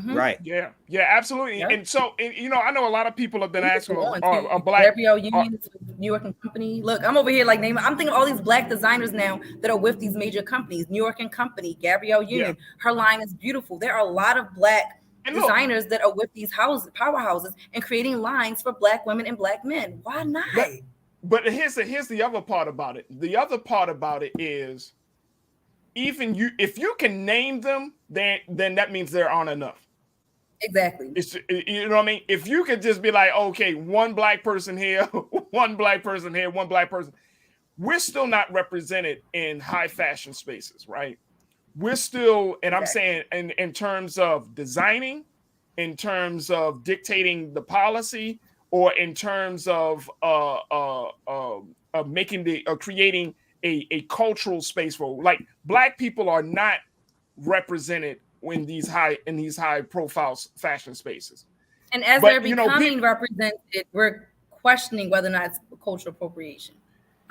Right. Yeah, absolutely. Yeah. And so, I know a lot of people have been asking are Black. Gabrielle Union, New York and Company. Look, I'm over here like I'm thinking of all these Black designers now that are with these major companies. New York and Company, Gabrielle Union. Her line is beautiful. There are a lot of Black designers that are with these powerhouses and creating lines for Black women and Black men. Why not? But here's the other part about it. The other part about it is, even if you can name them, then that means there aren't enough. Exactly. You know what I mean? If you could just be like, okay, one Black person here, one Black person here, one Black person, we're still not represented in high fashion spaces, right? We're still, and I'm saying in terms of designing, in terms of dictating the policy, or in terms of creating a cultural space for, like, Black people are not represented in these high profile fashion spaces. And as they're becoming represented, we're questioning whether or not it's cultural appropriation.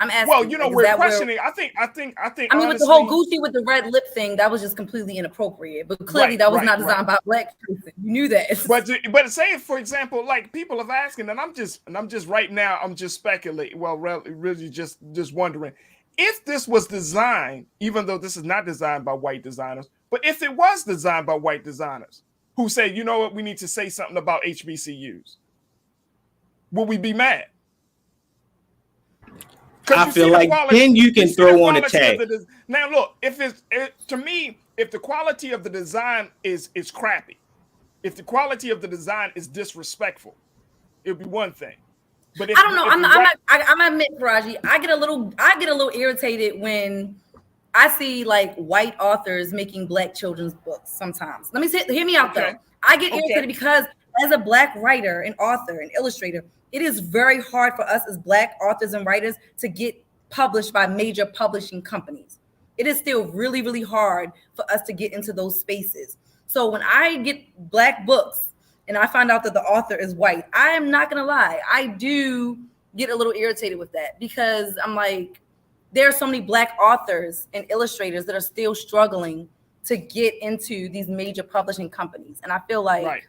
I'm asking. Well, we're questioning. I think. I mean, honestly, with the whole Gucci with the red lip thing, that was just completely inappropriate. But clearly, that was not designed by Black people. You knew that. But say, for example, like, people have asking, and I'm just right now, I'm just speculating. Well, really just wondering if this was designed, even though this is not designed by white designers, but if it was designed by white designers who say, you know what, we need to say something about HBCUs, would we be mad? I feel like then you can throw on a tag. Now, look, to me, if the quality of the design is crappy, if the quality of the design is disrespectful, it would be one thing. But I don't know. I'm admit, Farajii, I get a little irritated when I see like white authors making Black children's books sometimes. Hear me out though. I get irritated because as a Black writer and author and illustrator, it is very hard for us as Black authors and writers to get published by major publishing companies. It is still really, really hard for us to get into those spaces. So when I get Black books and I find out that the author is white, I am not going to lie. I do get a little irritated with that, because I'm like, there are so many Black authors and illustrators that are still struggling to get into these major publishing companies. And I feel like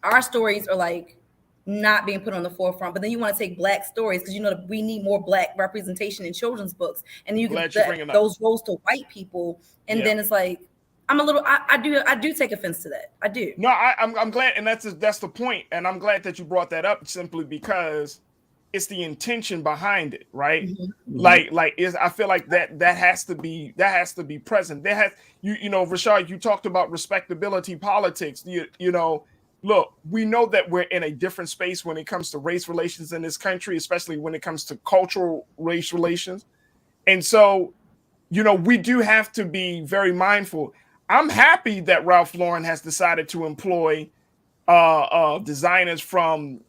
our stories are like not being put on the forefront, but then you want to take Black stories because we need more Black representation in children's books, and you can those roles to white people, and then it's like I do take offense to that. I do. No, I'm glad, and that's the point, and I'm glad that you brought that up, simply because it's the intention behind it, right? Mm-hmm. I feel like that has to be present. Rashad, you talked about respectability politics. Look, we know that we're in a different space when it comes to race relations in this country, especially when it comes to cultural race relations. And so, we do have to be very mindful. I'm happy that Ralph Lauren has decided to employ designers from,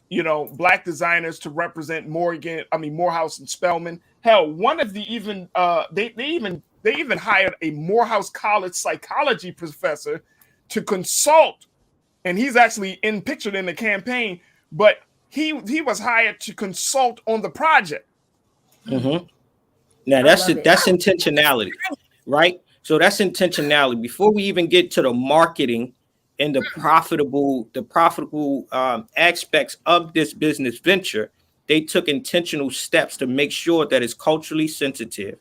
black designers to represent Morehouse and Spelman. Hell, one of the even they even hired a Morehouse College psychology professor to consult, and he's actually pictured in the campaign, but he was hired to consult on the project. Mm-hmm. Now that's intentionality, right? So that's intentionality. Before we even get to the marketing and the profitable aspects of this business venture, they took intentional steps to make sure that it's culturally sensitive,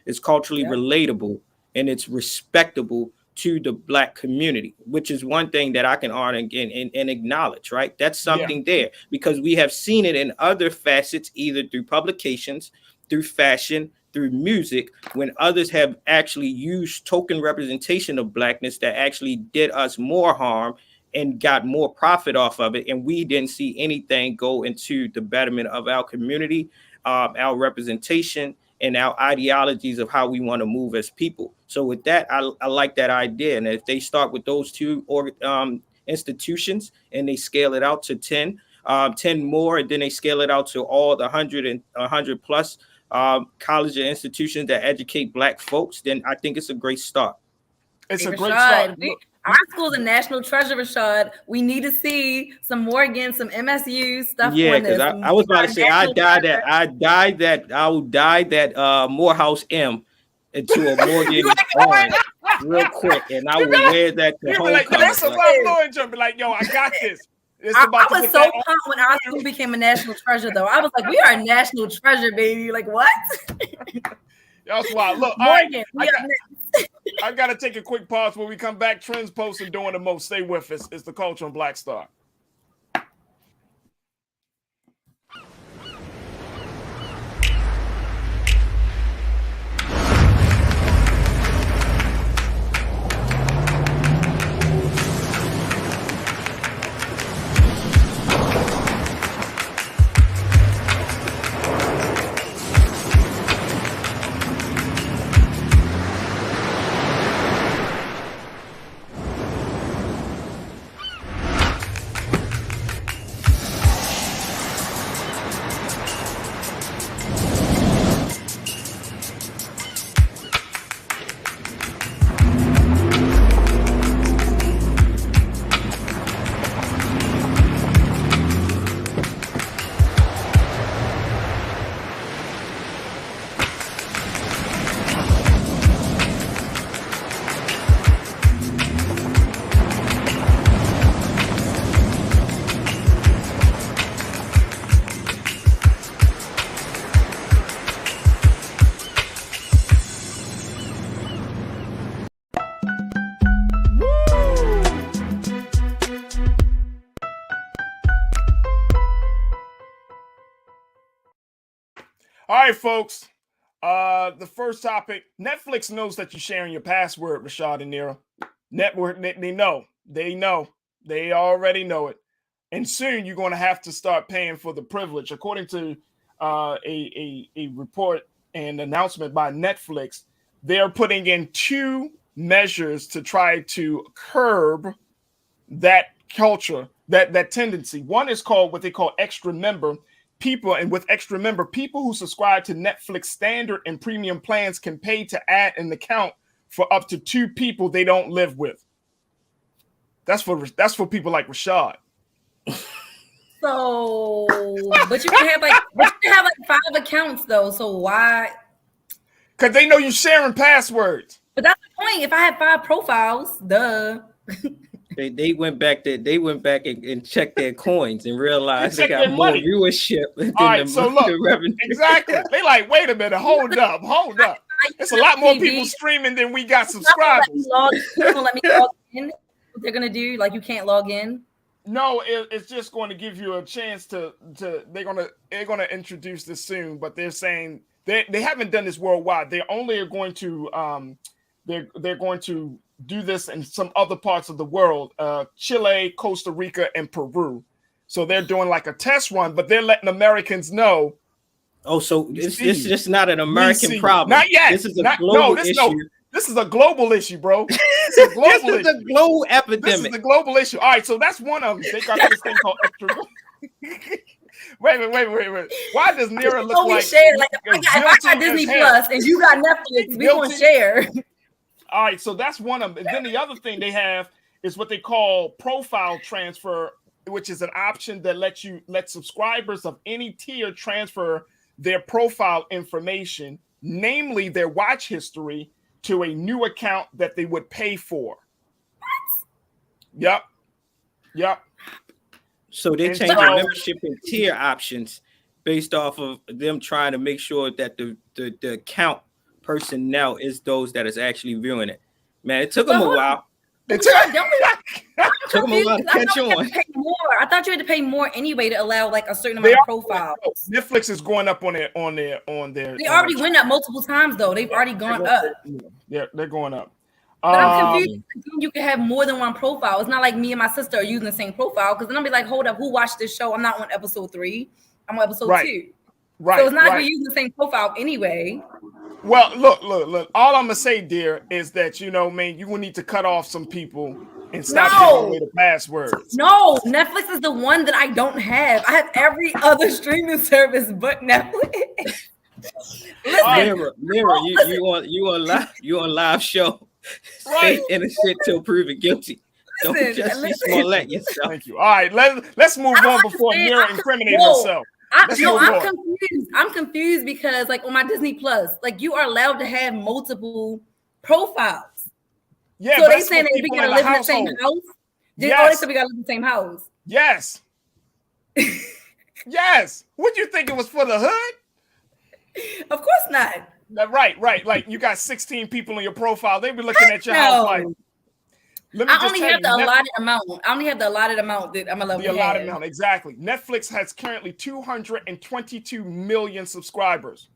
it's culturally relatable, and it's respectable to the Black community, which is one thing that I can honor and acknowledge, right? That's something there, because we have seen it in other facets, either through publications, through fashion, through music, when others have actually used token representation of Blackness that actually did us more harm and got more profit off of it. And we didn't see anything go into the betterment of our community, our representation, and our ideologies of how we want to move as people. So with that, I like that idea. And if they start with those two institutions and they scale it out to 10 more, and then they scale it out to all the 100 plus college and institutions that educate Black folks, then I think it's a great start. It's a great start. Our school's a national treasure, Rashad. We need to see some more again, some MSU stuff. Yeah, because I was about to say I will dye that Morehouse M into a Morgan orange real quick, and I will wear that to homecoming. That's a Ralph Lauren jump. Be like, yo, I got this. I was so pumped when our school became a national treasure, though. I was like, we are a national treasure, baby. Like, what? That's wild. Look, Morgan, I got to take a quick pause. When we come back, Trends Post and doing the most. Stay with us. It's the Culture on Black Star. All right, folks. The first topic, Netflix knows that you're sharing your password, Rashad and Nira. Network, they know. They already know it. And soon you're going to have to start paying for the privilege. According to a report and announcement by Netflix, they're putting in 2 measures to try to curb that culture, that tendency. One is called what they call extra member. People, and with extra member, people who subscribe to Netflix standard and premium plans can pay to add an account for up to 2 people they don't live with. That's for people like Rashad. So, but you can have like 5 accounts though. So why? Because they know you're sharing passwords. But that's the point. If I had 5 profiles, duh. They went back and checked their coins and realized they got more viewership than the revenue. Exactly. They like, wait a minute, hold up. It's a lot more people streaming than we got subscribers. Let me log in. What they're gonna do? Like, you can't log in. No, it's just going to give you a chance to. They're gonna introduce this soon, but they're saying they haven't done this worldwide. They only are going to they're going to do this in some other parts of the world, Chile, Costa Rica, and Peru. So they're doing like a test run, but they're letting Americans know. Oh, so it's just not an American problem. Not yet. This is a global issue This is a global issue, bro. This is a global This is a global This epidemic. is a global issue. All right, so that's one of them. They got this thing called extra. Wait. Why does Nira look like? Share. Like if I got Disney Plus and you got Netflix, we gonna share. All right, so that's one of them. And then the other thing they have is what they call profile transfer, which is an option that let subscribers of any tier transfer their profile information, namely their watch history, to a new account that they would pay for. What? Yep. So they're changing membership and tier options based off of them trying to make sure that the account personnel is those that is actually viewing it. Man, it took them a while. It took them a while to catch on. I thought you had to pay more anyway to allow like a certain amount of profiles. Netflix is going up on their. They already went up multiple times though. They've already gone up. Yeah, they're going up. But I'm confused. You can have more than one profile. It's not like me and my sister are using the same profile, because then I'll be like, hold up, who watched this show? I'm not on episode 3. I'm on episode 2. Right. So it's not like we're using the same profile anyway. Well, look. All I'm gonna say, dear, is that you will need to cut off some people and stop giving away the passwords. No, Netflix is the one that I don't have. I have every other streaming service but Netflix. Listen, Mirror, you on live show. Stay innocent till proven guilty. Don't just Smollett yourself. Thank you. All right, let's move on before Mirror incriminates herself. I'm confused. I'm confused because, like, on my Disney Plus, like, you are allowed to have multiple profiles. Yeah, so they saying that we gotta live in the same house. They said we gotta live in the same house. Yes. Yes. What you think it was for the hood? Of course not. Right. Like you got 16 people in your profile. They be looking at your house like. I only have the allotted amount. I only have the allotted amount that I'm allowed to have. The allotted amount, exactly. Netflix has currently 222 million subscribers.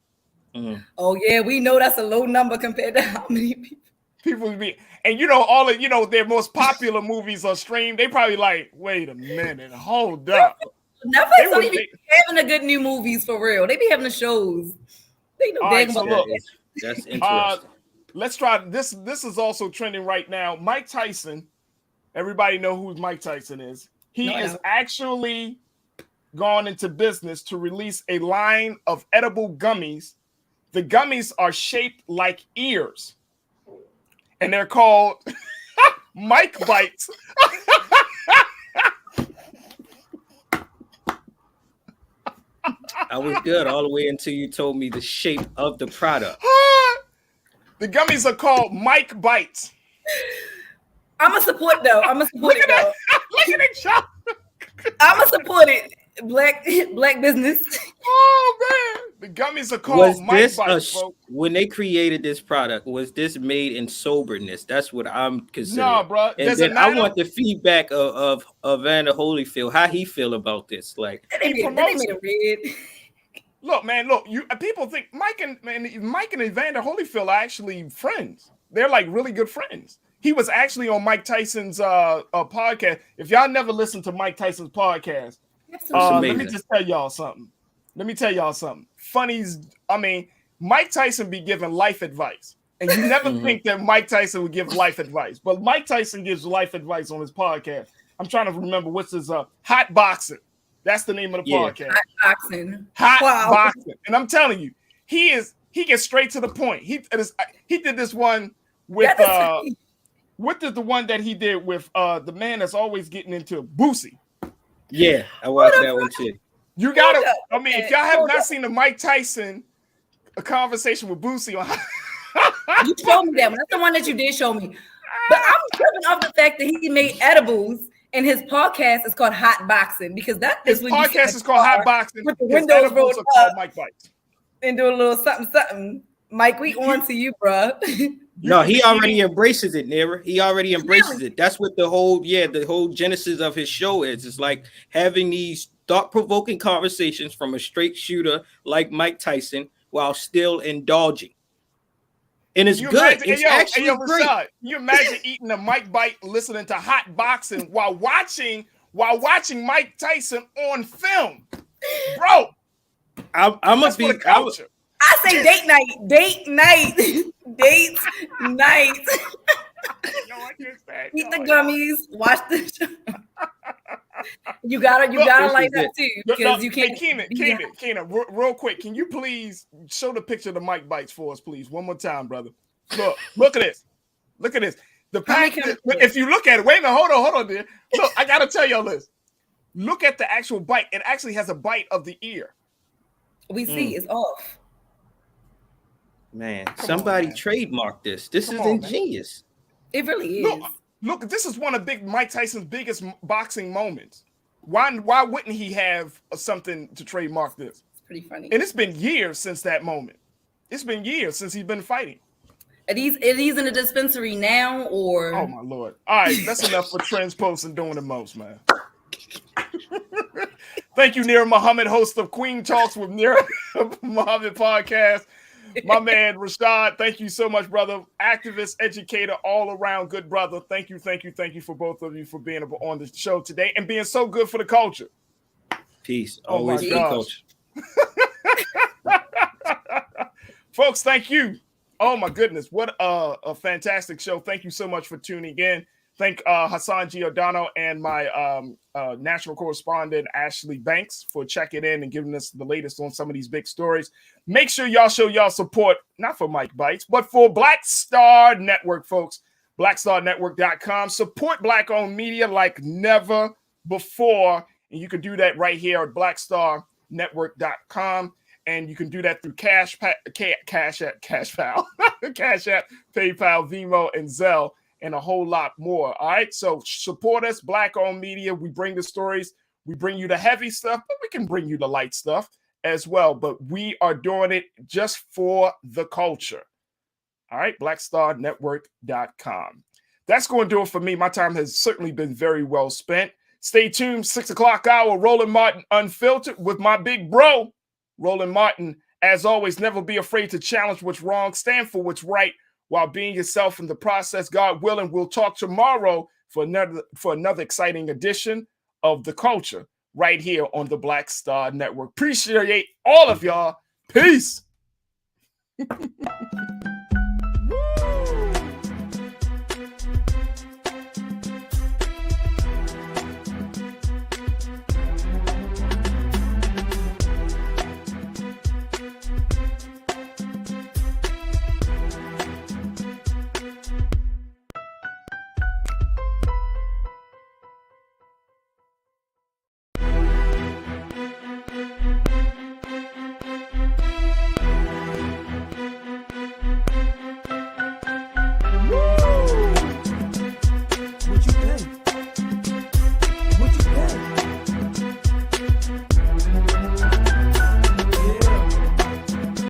Oh yeah, we know that's a low number compared to how many people be. And all of their most popular movies are streamed. They probably like, wait a minute, hold up. Netflix don't even be having the good new movies for real. They be having the shows. They know that's interesting. Let's try this. This is also trending right now. Mike Tyson. Everybody know who Mike Tyson is. He is actually gone into business to release a line of edible gummies. The gummies are shaped like ears, and they're called Mike Bites. I was good all the way until you told me the shape of the product. The gummies are called Mike Bites. I'm gonna support though. Look at it, Chuck. I'm gonna support it. Black business. Oh man, the gummies are called Mike Bites. When they created this product, was this made in soberness? That's what I'm considering. No, bro. And then I want the feedback of Evander Holyfield. How he feel about this? Like they made it red. Look, man, people think Mike and Evander Holyfield are actually friends. They're like really good friends. He was actually on Mike Tyson's podcast. If y'all never listened to Mike Tyson's podcast, let me just tell y'all something. Mike Tyson be giving life advice. And you never think that Mike Tyson would give life advice. But Mike Tyson gives life advice on his podcast. I'm trying to remember what's his Hot Boxing. That's the name of the podcast. Hot Boxing. And I'm telling you, he gets straight to the point. He did this one with what is the one that he did with the man that's always getting into Boosie? Yeah, I watched that one too. You gotta, if y'all have not seen the Mike Tyson conversation with Boosie on you showed me that one. That's the one that you did show me. But I'm tripping off the fact that he made edibles. And his podcast is called Hot Boxing because his podcast is called Hot Boxing. With the windows rolled up, Mike Bites, and do a little something. Mike, we on to you, bro. No, he already embraces it, Nira. He already embraces it. That's what the whole genesis of his show is. It's like having these thought-provoking conversations from a straight shooter like Mike Tyson while still indulging. And it's good. It's actually great. Can you imagine eating a Mike Bite, listening to Hot Boxing while watching Mike Tyson on film, bro? I say date night. dates nights. No, I can't stand Eat the gummies. Watch the show. You gotta like that too, because you can't. Hey, Keenan, real quick, can you please show the picture of the Mike Bites for us, please, one more time, brother? Look at this. Look at this. The pack. If you look at it, wait a minute, hold on, dear. Look, I gotta tell y'all this. Look at the actual bite. It actually has a bite of the ear. We see it's off. Man, somebody trademarked this. This is ingenious. It really is. Look, this is one of Mike Tyson's biggest boxing moments. Why wouldn't he have something to trademark this? It's pretty funny. And it's been years since that moment. It's been years since he's been fighting. Are these in the dispensary now, or? Oh my Lord! All right, that's enough for Trends Post and doing the most, man. Thank you, Nir Muhammad, host of Queen Talks with Nir Muhammad podcast. My man Rashad, thank you so much, brother. Activist, educator, all around good brother. Thank you for both of you for being on the show today and being so good for the culture. Peace. Always for the culture. Folks, thank you. Oh my goodness, what a fantastic show. Thank you so much for tuning in. Thank Hassan Giordano and my national correspondent, Ashley Banks, for checking in and giving us the latest on some of these big stories. Make sure y'all show y'all support, not for Mike Bites, but for Black Star Network, folks. BlackStarNetwork.com. Support Black-owned media like never before. And you can do that right here at BlackStarNetwork.com. And you can do that through Cash App, PayPal, Venmo, and Zelle, and a whole lot more. All right. So support us, Black-owned media. We bring the stories. We bring you the heavy stuff, but we can bring you the light stuff as well. But we are doing it just for the culture. All right. BlackStarNetwork.com. That's going to do it for me. My time has certainly been very well spent. Stay tuned. 6 o'clock hour, Roland Martin Unfiltered with my big bro, Roland Martin. As always, never be afraid to challenge what's wrong. Stand for what's right while being yourself in the process. God willing, we'll talk tomorrow for another exciting edition of The Culture right here on the Black Star Network. Appreciate all of y'all. Peace.